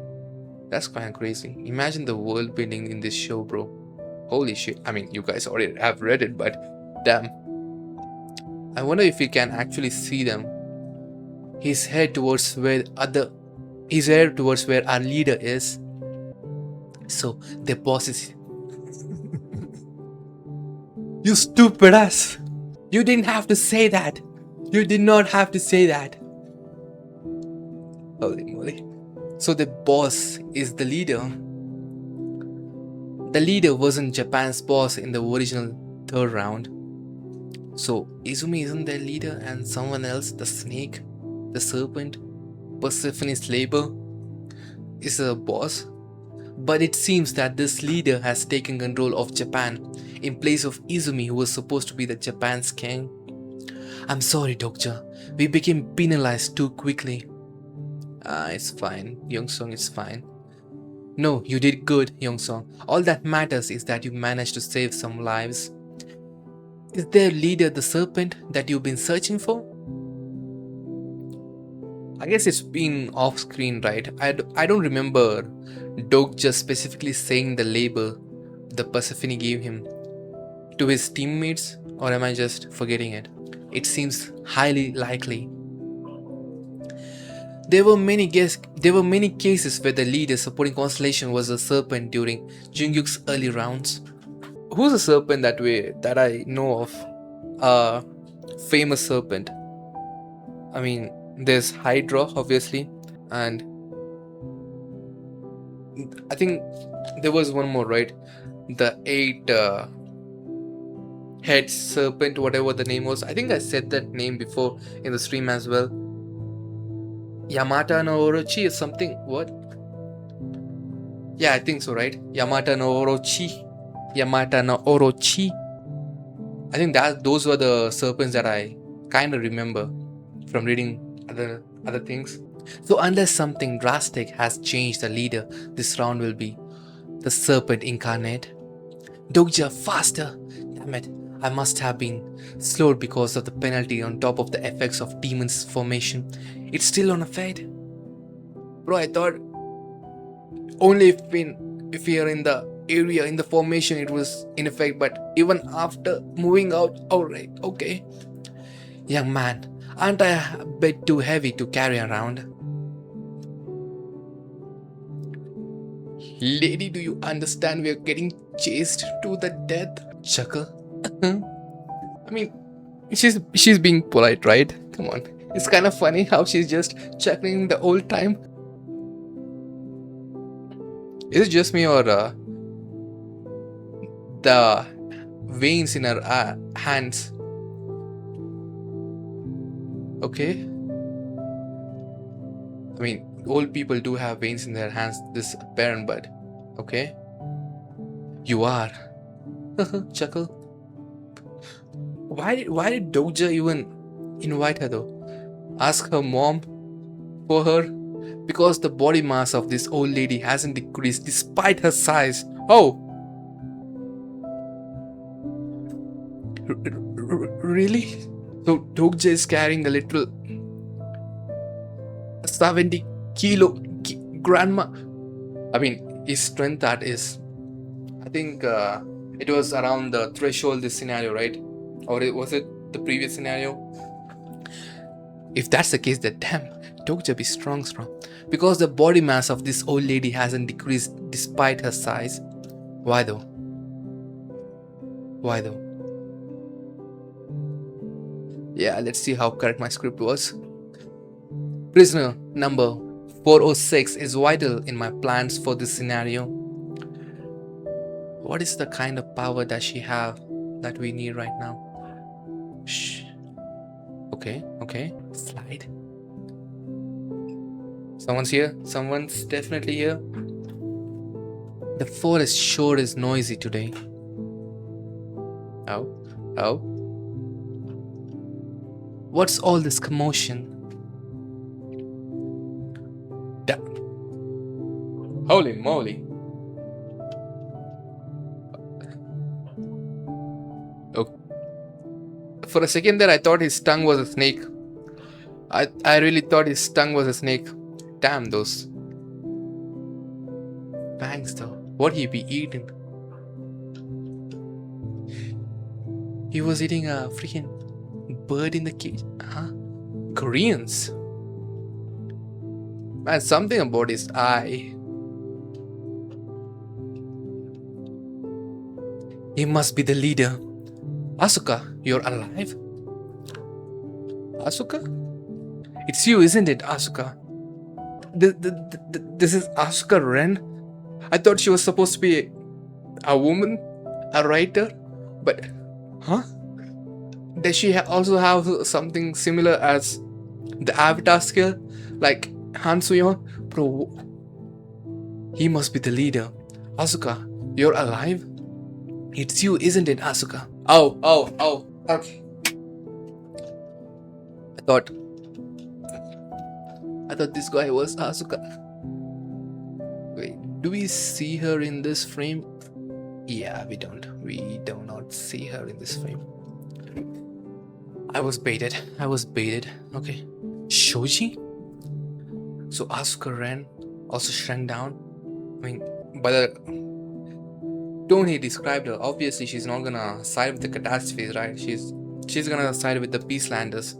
That's kind of crazy. Imagine the world building in this show, bro. Holy shit. I mean, you guys already have read it, but damn. I wonder if we can actually see them. He's head towards where our leader is. So their boss is. You stupid ass! You didn't have to say that! You did not have to say that! Holy moly. So the boss is the leader. The leader wasn't Japan's boss in the original third round. So Izumi isn't their leader and someone else, the snake, the serpent, Persephone's labor, is a boss. But it seems that this leader has taken control of Japan in place of Izumi, who was supposed to be the Japan's king. I'm sorry, Doctor. We became penalized too quickly. It's fine. Youngsong, it's fine. No, you did good, Youngsong. All that matters is that you managed to save some lives. Is their leader the serpent that you've been searching for? I guess it's been off screen, right? I don't remember Doug just specifically saying the label the Persephone gave him to his teammates, or am I just forgetting it? It seems highly likely. There were many cases where the leader supporting Constellation was a serpent during Jungkook's early rounds. Who's a serpent that I know of? Famous serpent. I mean, there's Hydra, obviously, and I think there was one more, right? The 8 head serpent, whatever the name was. I think I said that name before in the stream as well. Yamata no Orochi or something. What? Yeah, I think so, right? Yamata no Orochi. I think those were the serpents that I kind of remember from reading other things. So unless something drastic has changed the leader, this round will be the serpent incarnate. Dogja, faster! Damn it, I must have been slowed because of the penalty on top of the effects of demon's formation. It's still on effect? Bro, I thought only if we are in the area, in the formation, it was in effect, but even after moving out, alright, okay. Young man, aren't I a bit too heavy to carry around? Lady, do you understand we are getting chased to the death? Chuckle. I mean, she's being polite, right? Come on. It's kind of funny how she's just chuckling the whole time. Is it just me, or the veins in her hands? Okay. I mean, old people do have veins in their hands, this apparent, but okay. You are. Chuckle. Why did Doja even invite her though? Ask her mom for her? Because the body mass of this old lady hasn't decreased despite her size. Oh! Really? So Doja is carrying a literal 70 kilo grandma. I mean, his strength that is, I think it was around the threshold this scenario, right? Or was it the previous scenario? If that's the case, then damn, Dokja be strong. Because the body mass of this old lady hasn't decreased despite her size. Why though? Yeah, let's see how correct my script was. Prisoner number 406 is vital in my plans for this scenario. What is the kind of power does she have that we need right now? Shh. Okay. Slide. Someone's here. Someone's definitely here. The forest sure is noisy today. Oh. What's all this commotion? Holy moly. Oh. For a second there I thought his tongue was a snake. I really thought his tongue was a snake. Damn those fangs though. What he be eating? He was eating a freaking bird in the cage. Huh? Koreans. Man, something about his eye. He must be the leader. Asuka, you're alive? Asuka? It's you, isn't it, Asuka? This is Asuka Ren? I thought she was supposed to be a woman, a writer, but huh? Does she also have something similar as the Avatar skill, like Han Suyeon? Bro, he must be the leader. Asuka, you're alive? It's you, isn't it, Asuka? Oh. Okay. I thought this guy was Asuka. Wait, do we see her in this frame? Yeah, we don't. We do not see her in this frame. I was baited. Okay. Shoji? So Asuka Ren also shrank down? I mean, by the tone he described her, obviously she's not gonna side with the catastrophes, right? She's gonna side with the Peacelanders.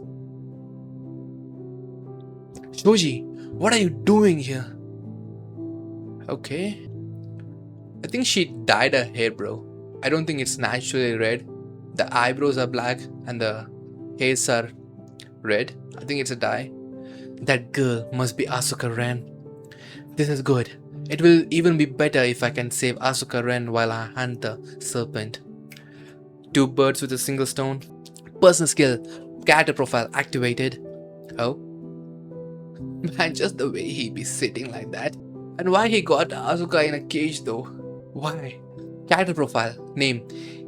Shoji, what are you doing here? Okay. I think she dyed her hair, bro. I don't think it's naturally red. The eyebrows are black and the hairs are red. I think it's a dye. That girl must be Asuka Ren. This is good. It will even be better if I can save Asuka Ren while I hunt the serpent. 2 birds with a single stone. Personal skill. Character profile activated. Oh. Man, just the way he be sitting like that. And why he got Asuka in a cage though? Why? Character profile. Name.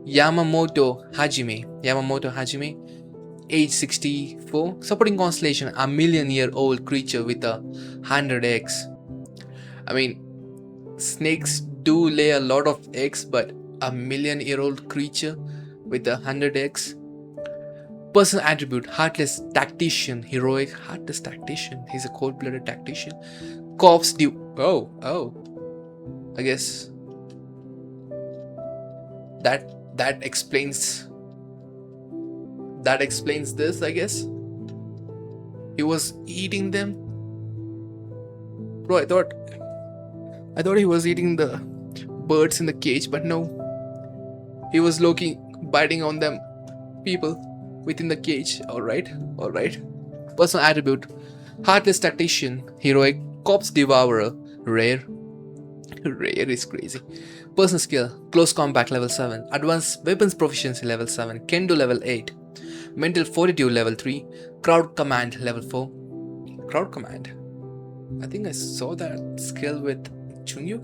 Yamamoto Hajime. Age 64. Supporting constellation. A million-year-old creature with a 100 eggs. I mean, snakes do lay a lot of eggs, but a million-year-old creature with 100 eggs. Personal attribute: heartless tactician, heroic. Heartless tactician. He's a cold-blooded tactician. Corpse due. Oh. I guess that explains this. I guess he was eating them. Bro, I thought he was eating the birds in the cage, but no. He was low-key biting on them people within the cage. Alright. Personal attribute: heartless tactician, heroic. Corpse devourer, rare. Rare is crazy. Personal skill: close combat level 7, advanced weapons proficiency level 7, kendo level 8, mental fortitude level 3, crowd command level 4. Crowd command. I think I saw that skill with Chunyu.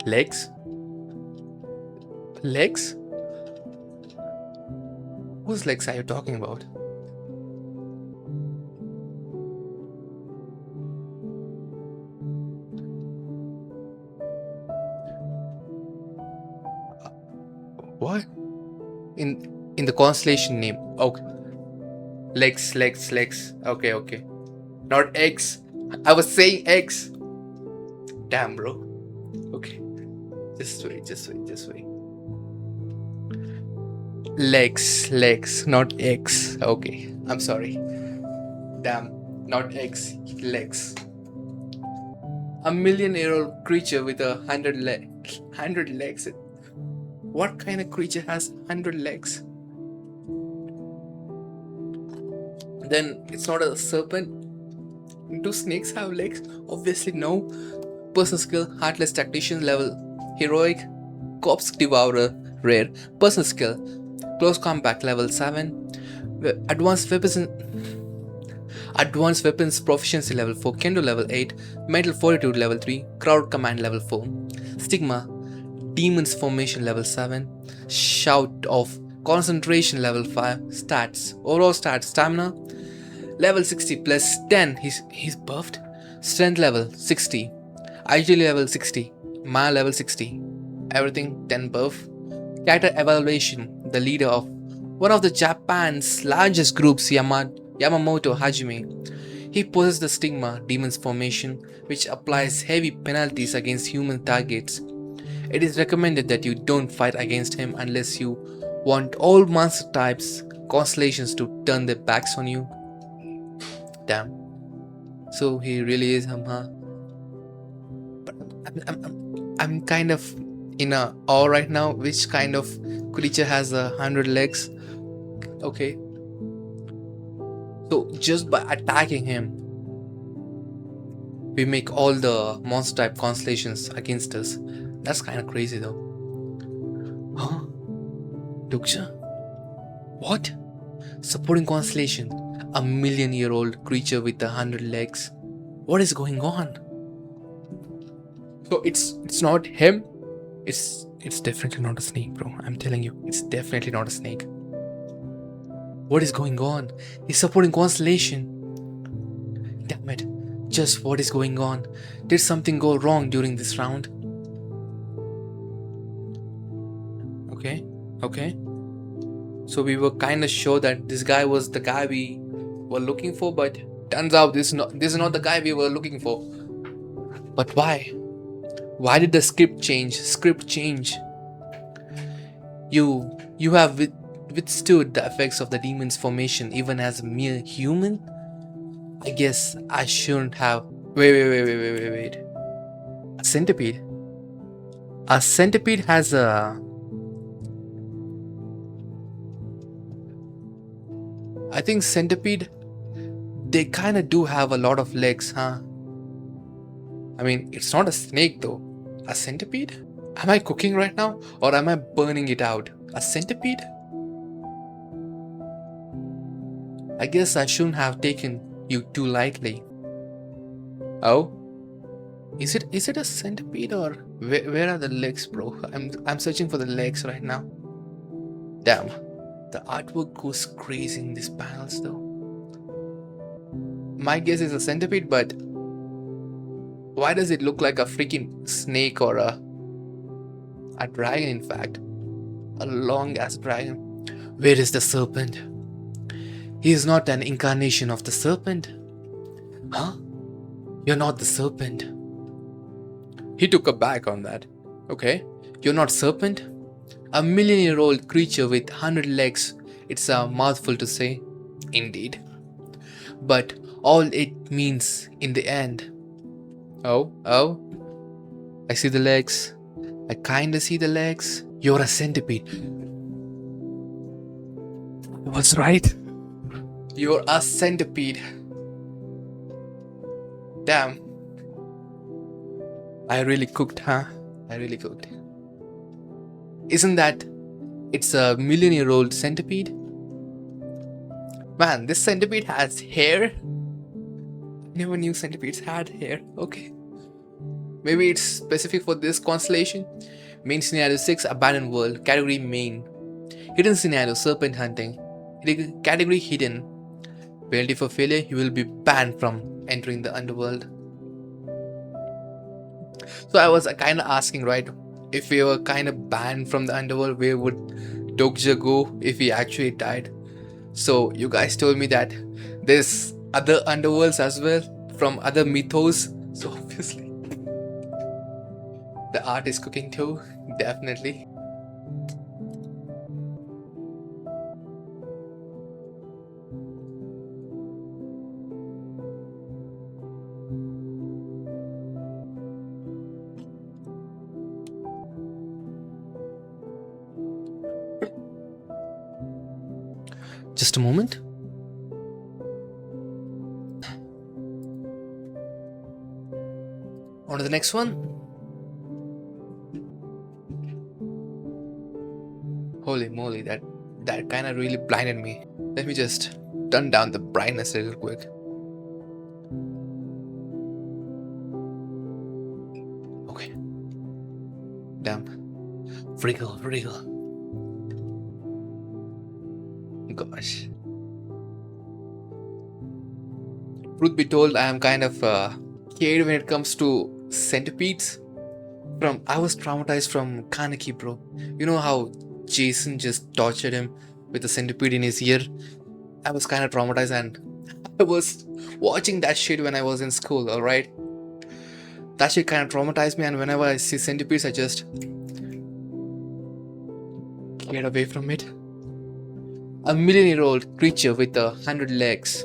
Legs? Whose legs are you talking about? What? In the constellation name. Okay. Legs. Okay. Not eggs. I was saying eggs. Damn, bro. Okay. Just wait. Legs, not eggs. Okay. I'm sorry. Damn. Not eggs. Legs. A million-year-old creature with 100 legs. 100 legs. What kind of creature has 100 legs? Then it's not a serpent. Do snakes have legs? Obviously no. Personal skill: heartless tactician level heroic. Corpse devourer rare. Personal skill: close combat level 7. Advanced weapons proficiency level 4. Kendo level 8. Mental fortitude level 3. Crowd command level 4. Stigma: Demon's formation level 7. Shout of concentration level 5. Stats: overall stats: stamina level 60 plus 10. He's buffed. Strength level 60. Agility level 60. Mana level 60. Everything 10 buff. Character evaluation: the leader of one of the Japan's largest groups, Yamamoto Hajime. He possesses the stigma demon's formation, which applies heavy penalties against human targets. It is recommended that you don't fight against him unless you want all monster types, constellations to turn their backs on you. Damn. So he really is But I'm kind of in a awe right now. Which kind of creature has 100 legs? Okay. So just by attacking him, we make all the monster type constellations against us. That's kind of crazy though. Huh? Duksha? What? Supporting constellation. A million-year-old creature with 100 legs. What is going on? So it's not him. It's definitely not a snake, bro. I'm telling you, it's definitely not a snake. What is going on? He's supporting constellation. Damn it. Just what is going on? Did something go wrong during this round? Okay. So we were kind of sure that this guy was the guy we were looking for, but turns out this is not the guy we were looking for. But why? Why did the script change? You have withstood the effects of the demon's formation even as a mere human? I guess I shouldn't have. Wait. A centipede? A centipede has a... I think centipede, they kinda do have a lot of legs, huh? I mean, it's not a snake though. A centipede? Am I cooking right now? Or am I burning it out? A centipede? I guess I shouldn't have taken you too lightly. Oh? Is it a centipede or where are the legs, bro? I'm searching for the legs right now. Damn. The artwork goes crazy in these panels though. My guess is a centipede, but why does it look like a freaking snake or a dragon, in fact? A long ass dragon. Where is the serpent? He is not an incarnation of the serpent. Huh? You're not the serpent. He took a back on that. Okay. You're not serpent? A million-year-old creature with 100 legs. It's a mouthful to say. Indeed. But all it means in the end. Oh. I see the legs. I kinda see the legs. You're a centipede. I was right. You're a centipede. Damn. I really cooked, huh? I really cooked. Isn't that... It's a million-year-old centipede? Man, this centipede has hair? Never knew centipedes had hair. Okay. Maybe it's specific for this constellation. Main scenario 6, abandoned world. Category main. Hidden scenario, serpent hunting. Category hidden. Penalty for failure, you will be banned from entering the underworld. So I was kind of asking, right? If we were kind of banned from the underworld, where would Dokja go if he actually died? So you guys told me that there's other underworlds as well from other mythos. So obviously the art is cooking too, definitely. Just a moment. On to the next one. Holy moly, that kind of really blinded me. Let me just turn down the brightness a little quick. Okay. Damn. Wriggle. Gosh. Truth be told, I am kind of scared when it comes to centipedes. I was traumatized from Kaneki, bro. You know how Jason just tortured him with a centipede in his ear. I was kind of traumatized, and I was watching that shit when I was in school, alright? That shit kind of traumatized me, and whenever I see centipedes, I just get away from it. A million-year-old creature with 100 legs,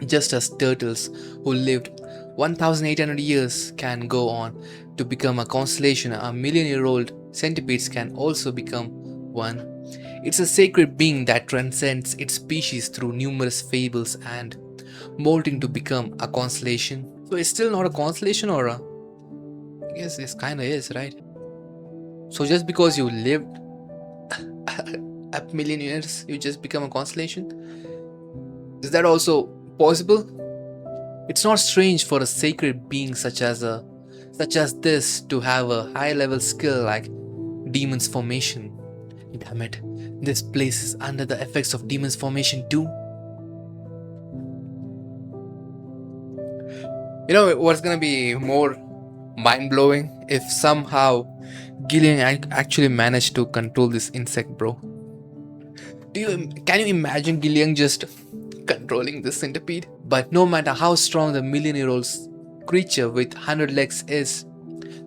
just as turtles who lived 1,800 years can go on to become a constellation. A million-year-old centipedes can also become one. It's a sacred being that transcends its species through numerous fables and molting to become a constellation. So it's still not a constellation, or I guess it kinda is, right? So just because you lived a million years, you just become a constellation? Is that also possible? It's not strange for a sacred being such as this to have a high level skill like demon's formation. Damn it, this place is under the effects of demon's formation too. You know what's gonna be more mind-blowing? If somehow Gillian actually managed to control this insect, bro. Can you imagine Gillian just controlling this centipede? But no matter how strong the million-year-old creature with 100 legs is,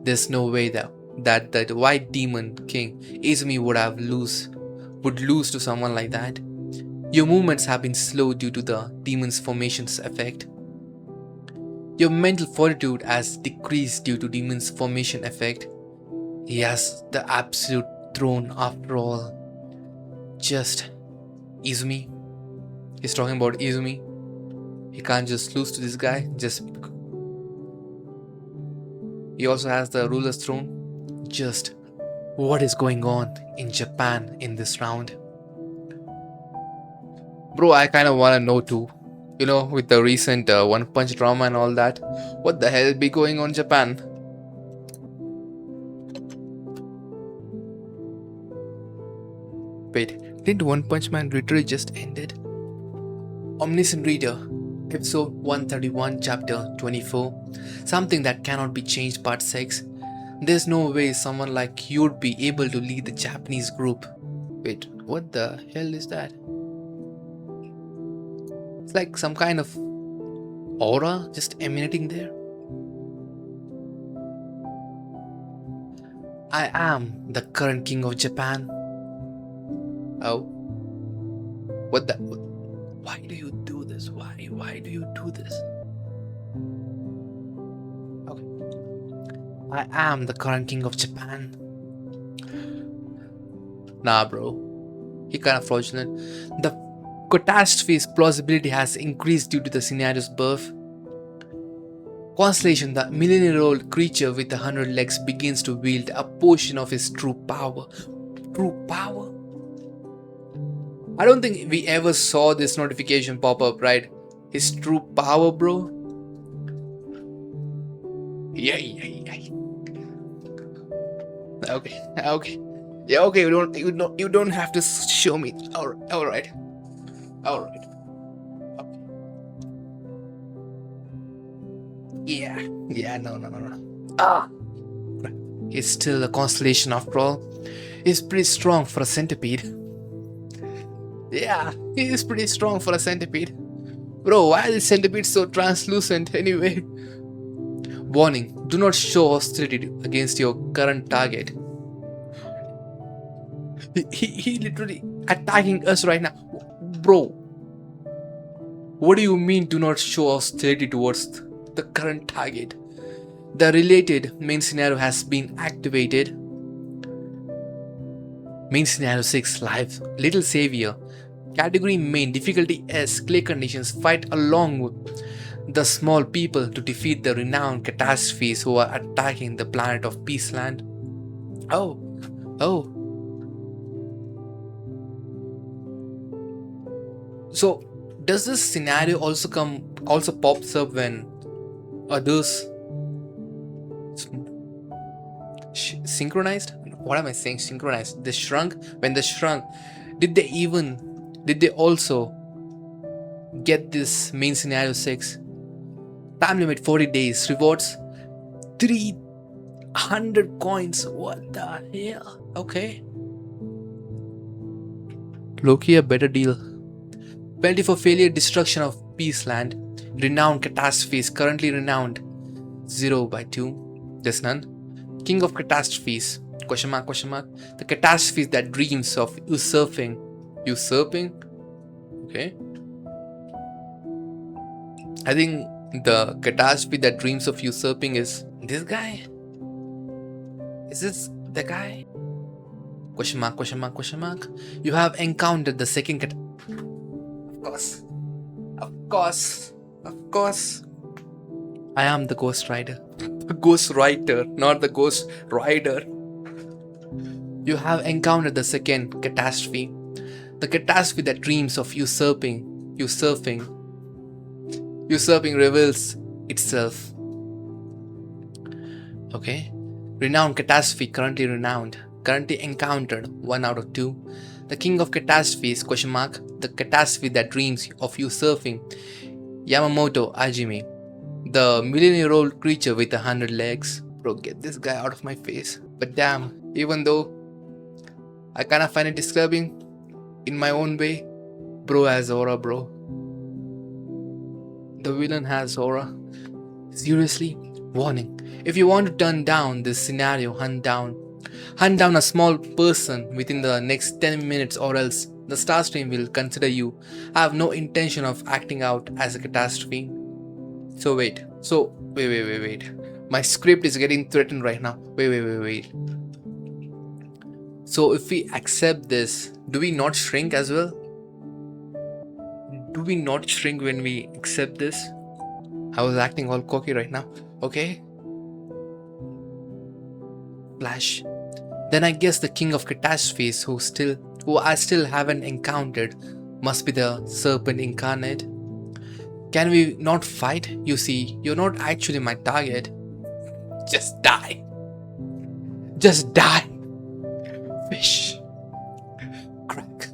there's no way that the white demon king Izumi would lose to someone like that. Your movements have been slow due to the demon's formation's effect. Your mental fortitude has decreased due to demon's formation effect. He has the absolute throne after all. Just Izumi. He's talking about Izumi. He can't just lose to this guy. He also has the ruler's throne. Just what is going on in Japan in this round? Bro, I kind of want to know too. You know, with the recent One Punch drama and all that, what the hell be going on in Japan? Wait, didn't One Punch Man literally just ended? Omniscient Reader, Episode 131, Chapter 24. Something that cannot be changed, Part 6. There's no way someone like you'd be able to lead the Japanese group. Wait, what the hell is that? It's like some kind of aura just emanating there. I am the current king of Japan. Oh. What the? Why do you do this? Why do you do this? Okay. I am the current king of Japan. Nah, bro. He kind of fraudulent. The catastrophe's plausibility has increased due to the scenario's birth. Constellation, the million-year-old creature with 100 legs, begins to wield a portion of his true power. True power? I don't think we ever saw this notification pop up, right? His true power, bro. Yeah. Okay. Yeah, okay. You don't have to show me. All right. Okay. Yeah. No. Ah. He's still a constellation after all. He's pretty strong for a centipede. Yeah, he is pretty strong for a centipede. Bro, why is the centipede so translucent anyway? Warning, do not show hostility against your current target. He literally attacking us right now. Bro, what do you mean do not show hostility towards the current target? The related main scenario has been activated. Main scenario 6, Life, Little Savior. Category main, difficulty S, clay conditions. Fight along with the small people to defeat the renowned catastrophes who are attacking the planet of Peaceland. Oh. So, does this scenario also pops up when others synchronized? What am I saying? Synchronized. When they shrunk, did they also get this main scenario 6? Time limit 40 days. Rewards 300 coins. What the hell? Okay. Loki a better deal. Penalty for failure, destruction of peace land. Renowned catastrophes, currently renowned. 0/2. There's none. King of catastrophes. Question mark, question mark. The catastrophes that dreams of usurping. Usurping? Okay. I think the catastrophe that dreams of usurping is this guy. Is this the guy? Question mark, question mark, question mark. You have encountered the second Of course. Of course. Of course. I am the Ghost Rider. The Ghost Writer, not the Ghost Rider. You have encountered the second catastrophe. The catastrophe that dreams of usurping. Usurping reveals itself. Okay. Renowned catastrophe, currently renowned. Currently encountered, 1 out of 2. The king of catastrophes, question mark. The catastrophe that dreams of usurping. Yamamoto Hajime. The million-year-old creature with 100 legs. Bro, get this guy out of my face. But damn, even though I kinda find it disturbing in my own way, bro has aura, bro. The villain has aura. Seriously? Warning. If you want to turn down this scenario, hunt down a small person within the next 10 minutes, or else the star stream will consider you have no intention of acting out as a catastrophe. So wait. My script is getting threatened right now. Wait. So if we accept this, do we not shrink as well? Do we not shrink when we accept this? I was acting all cocky right now. Okay. Flash. Then I guess the king of catastrophes who I still haven't encountered must be the serpent incarnate. Can we not fight? You see, you're not actually my target. Just die. Just die. Fish. Crack.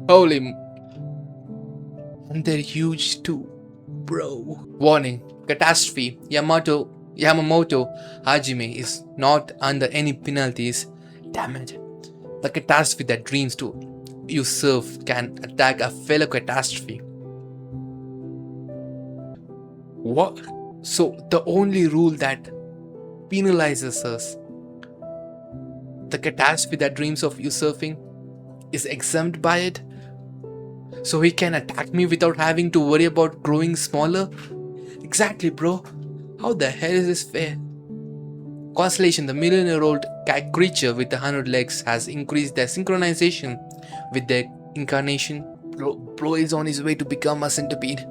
Holy. And they're huge too, bro. Warning. Catastrophe. Yamamoto Hajime is not under any penalties. Damn it. The catastrophe that dreams to usurp can attack a fellow catastrophe. What? So the only rule that penalizes us, the catastrophe that dreams of usurping, is exempt by it? So he can attack me without having to worry about growing smaller? Exactly, bro. How the hell is this fair? Constellation, the million-year-old creature with 100 legs, has increased their synchronization with their incarnation. Bro is on his way to become a centipede.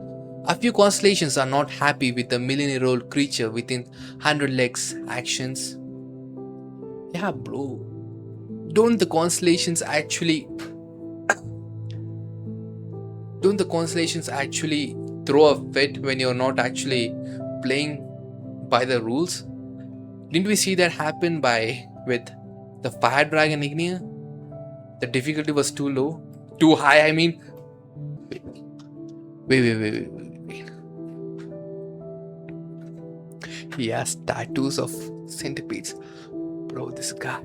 A few constellations are not happy with the million-year-old creature within 100 legs actions. Yeah, bro. Don't the constellations actually throw a fit when you're not actually playing by the rules? Didn't we see that happen with the Fire Dragon Ignia? The difficulty was too low. Too high, I mean. Wait. He has tattoos of centipedes. Bro, this guy.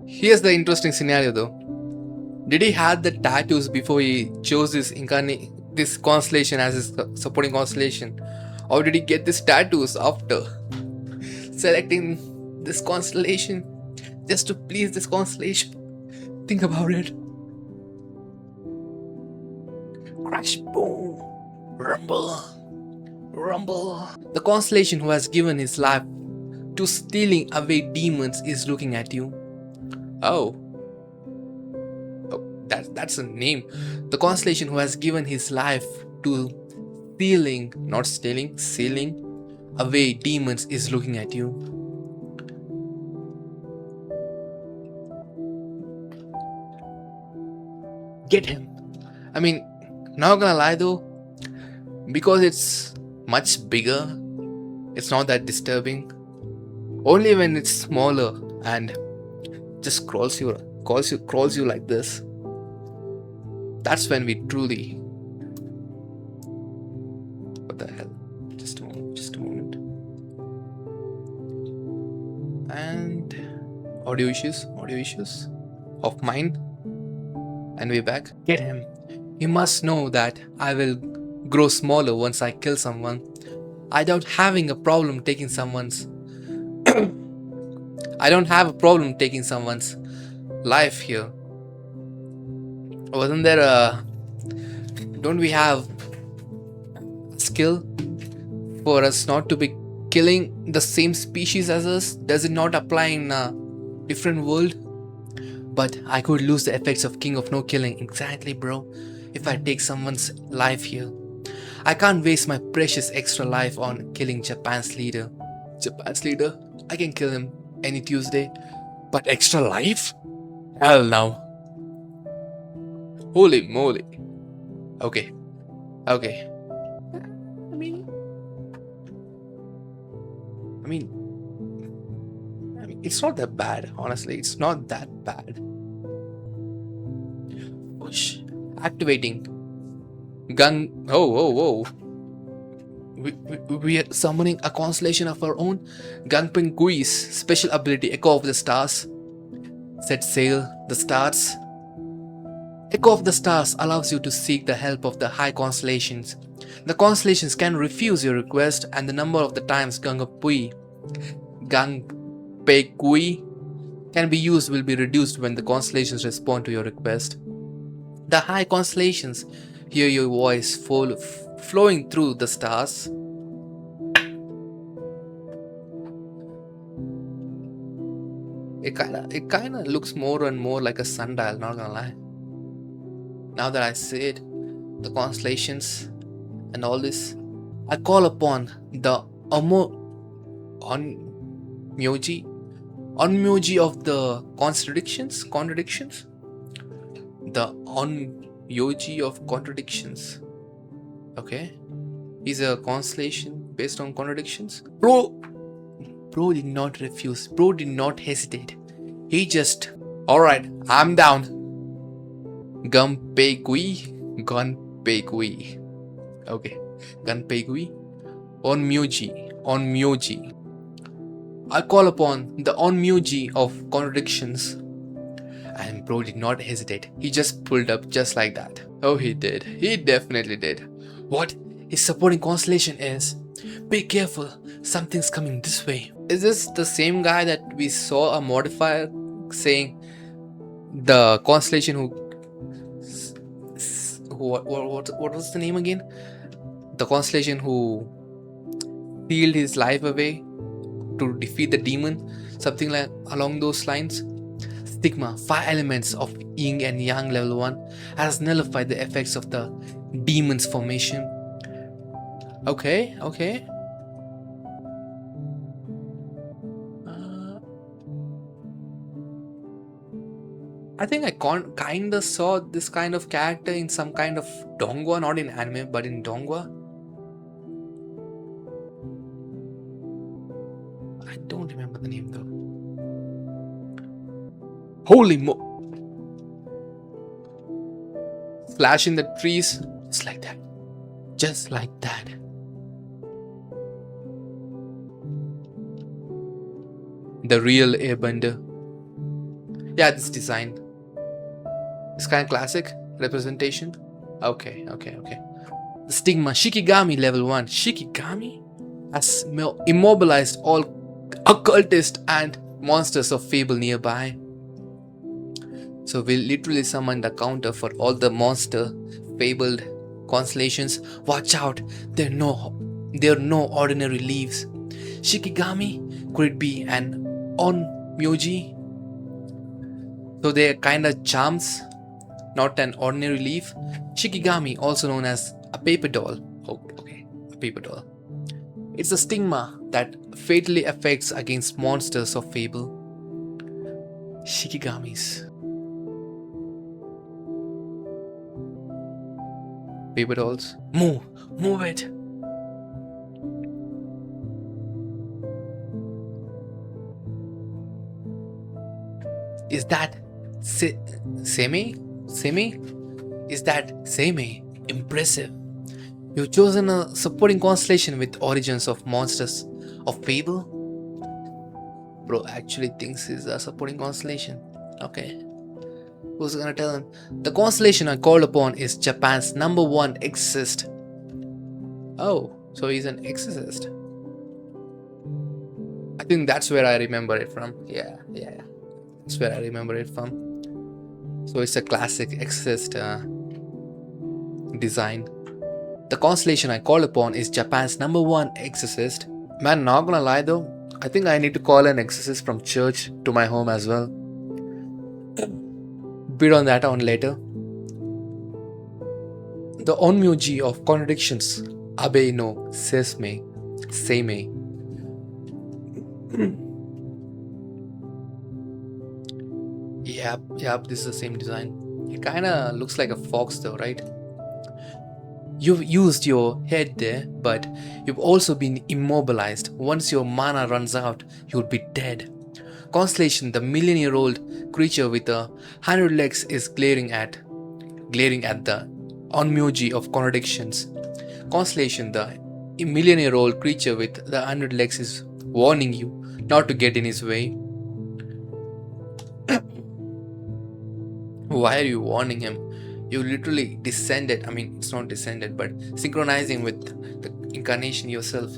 Here's the interesting scenario though. Did he have the tattoos before he chose this constellation as his supporting constellation? Or did he get these tattoos after selecting this constellation just to please this constellation? Think about it. Crash, boom, rumble. The constellation who has given his life to stealing away demons is looking at you. Oh, that's a name. The constellation who has given his life to stealing away demons is looking at you. Get him. I mean, not gonna lie though, because it's much bigger, it's not that disturbing. Only when it's smaller and just crawls you like this, that's when we truly. What the hell? Just a moment. And audio issues of mine. And we're back. Get him. You must know that I will grow smaller once I kill someone. I don't having a problem taking someone's I don't have a problem taking someone's life here. Wasn't there a don't we have skill for us not to be killing the same species as us? Does it not apply in a different world? But I could lose the effects of King of No Killing. Exactly, bro. If I take someone's life here, I can't waste my precious extra life on killing Japan's leader. Japan's leader? I can kill him any Tuesday. But extra life? Hell no. Holy moly. Okay. Okay. I mean, it's not that bad, honestly. It's not that bad. Push. Activating. Gun. Oh. We are summoning a constellation of our own. Gunping Gui's special ability, Echo of the Stars. Set sail. The stars. Echo of the Stars allows you to seek the help of the high constellations. The constellations can refuse your request, and the number of the times Gangpei Gui can be used will be reduced when the constellations respond to your request. The high constellations hear your voice flowing through the stars. It kinda looks more and more like a sundial, not gonna lie. Now that I see it, the constellations and all this, I call upon the Onmyoji of the contradictions? The Onmyoji of contradictions. Okay. He's a constellation based on contradictions. Bro did not refuse. Bro did not hesitate. He just, alright, I'm down. Gunpei Gui. Okay. Gunpei Gui. Onmyoji. I call upon the Onmyoji of contradictions. And bro did not hesitate. He just pulled up just like that. Oh, he did. He definitely did. What his supporting constellation is? Be careful. Something's coming this way. Is this the same guy that we saw a modifier saying the constellation what was the name again? The constellation who sealed his life away to defeat the demon, something like along those lines. Stigma, 5 elements of yin and yang level 1 has nullified the effects of the demon's formation. Okay. I think I kinda saw this kind of character in some kind of donghua, not in anime, but in donghua. I don't remember the name though. Holy mo! Slash in the trees, just like that. Just like that. The real airbender. Yeah, this design. It's kind of classic representation. Okay. The stigma, Shikigami level 1. Shikigami has immobilized all occultists and monsters of fable nearby. So we literally summoned a counter for all the monster fabled constellations. Watch out, they're no ordinary leaves. Shikigami, could it be an Onmyoji? So they're kinda charms, not an ordinary leaf. Shikigami, also known as a paper doll. Oh, okay, a paper doll. It's a stigma that fatally affects against monsters of fable. Shikigamis. Paper dolls. Move it. Is that Semi? Is that Semi? Impressive. You've chosen a supporting constellation with origins of monsters of fable. Bro actually thinks he's a supporting constellation. Okay. Who's gonna tell him? The constellation I called upon is Japan's #1 exorcist. Oh, so he's an exorcist. I think that's where I remember it from. Yeah. That's where I remember it from. So it's a classic exorcist design. The constellation I called upon is Japan's #1 exorcist. Man, not gonna lie though, I think I need to call an exorcist from church to my home as well. Bit on that on later. The onmyoji of contradictions. Abe no seisme. Seimei. Yep, this is the same design. It kinda looks like a fox though, right? You've used your head there, but you've also been immobilized. Once your mana runs out, you'll be dead. Constellation, the million-year-old creature with 100 legs, is glaring at the onmyoji of contradictions. Constellation, the million-year-old creature with the 100 legs, is warning you not to get in his way. Why are you warning him? You literally descended. I mean, it's not descended, but synchronizing with the incarnation yourself.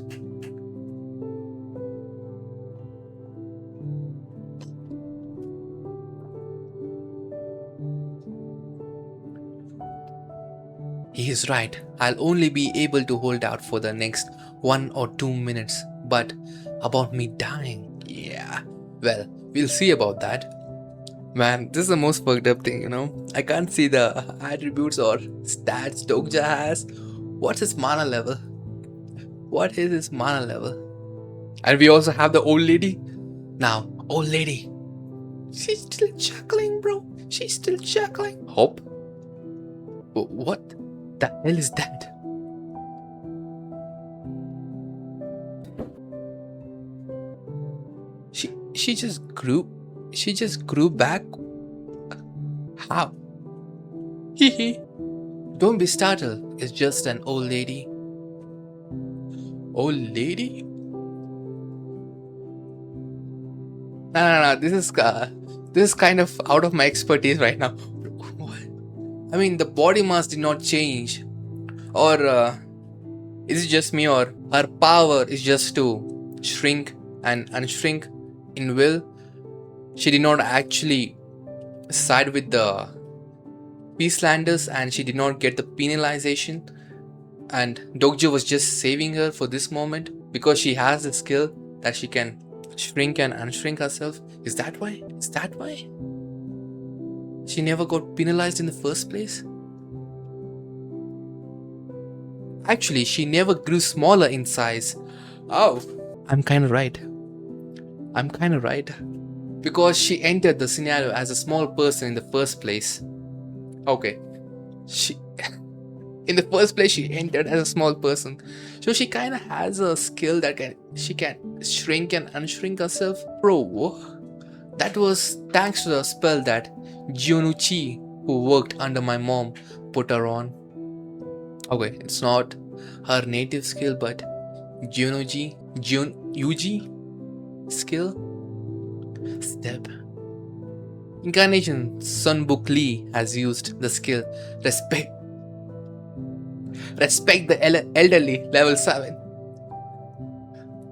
He is right. I'll only be able to hold out for the next 1 or 2 minutes. But about me dying? Yeah. Well, we'll see about that. Man, this is the most fucked up thing, you know? I can't see the attributes or stats Dokja has. What's his mana level? What is his mana level? And we also have the old lady. Now, old lady. She's still chuckling, bro. She's still chuckling. Hope? What the hell is that? She just grew back? How? Hee. Don't be startled, it's just an old lady. Old lady? No, this is kind of out of my expertise right now. What? I mean, the body mass did not change. Or is it just me, or her power is just to shrink and unshrink in will? She did not actually side with the Peacelanders and she did not get the penalization, and Dokja was just saving her for this moment because she has the skill that she can shrink and unshrink herself. Is that why? She never got penalized in the first place? Actually, she never grew smaller in size. Oh, I'm kinda right. Because she entered the scenario as a small person in the first place. Okay. In the first place, she entered as a small person. So she kinda has a skill that she can shrink and unshrink herself. Bro, that was thanks to the spell that Junuchi, who worked under my mom, put her on. Okay, it's not her native skill, but Junuji skill. Step. Incarnation Sunbook Lee has used the skill Respect the elderly, level 7.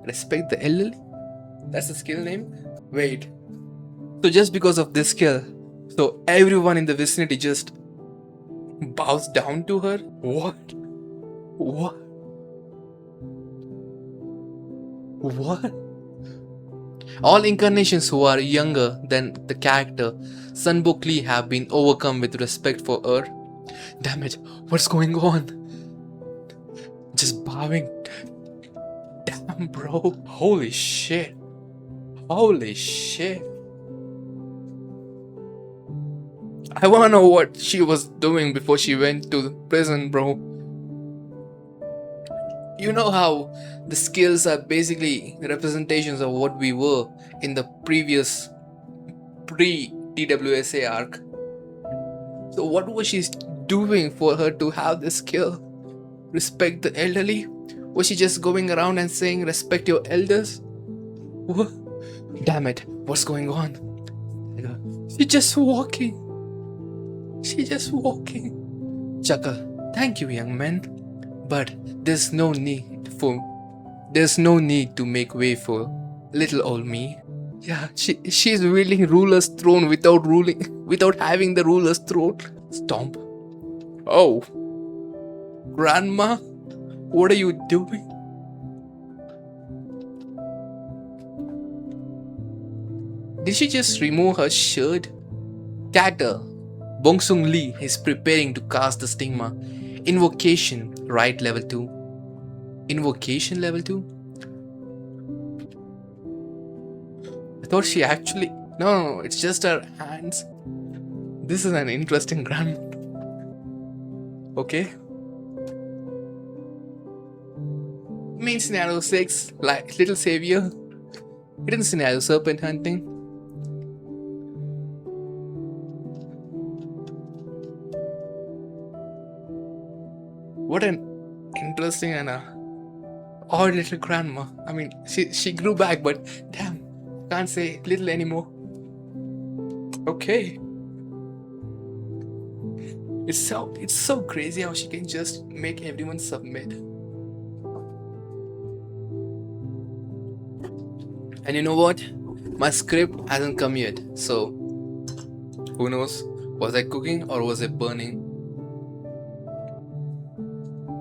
Respect the elderly? That's the skill name? Wait. So just because of this skill, so everyone in the vicinity just bows down to her? What? All incarnations who are younger than the character Sunbook Lee have been overcome with respect for her. Damn it, what's going on? Just bowing. Damn, bro. Holy shit. I wanna know what she was doing before she went to the prison, bro. You know how the skills are basically representations of what we were in the previous pre-TWSA arc. So what was she doing for her to have this skill? Respect the elderly? Was she just going around and saying respect your elders? What? Damn it, what's going on? She's just walking. She's just walking. Chuckle, thank you, young man. But there's no need to make way for little old me. Yeah, she's wielding ruler's throne without having the ruler's throne. Stomp. Oh, grandma, what are you doing? Did she just remove her shirt? Tatter. Bongsung Lee is preparing to cast the stigma. Invocation, right, level 2. Invocation level 2? I thought she actually... No, it's just her hands. This is an interesting grandma. Okay. Main scenario 6, like Little Savior. Hidden scenario, serpent hunting. What an interesting and odd little grandma. I mean, she grew back, but damn, can't say little anymore. Okay. It's so crazy how she can just make everyone submit. And you know what? My script hasn't come yet, so who knows? Was I cooking or was I burning?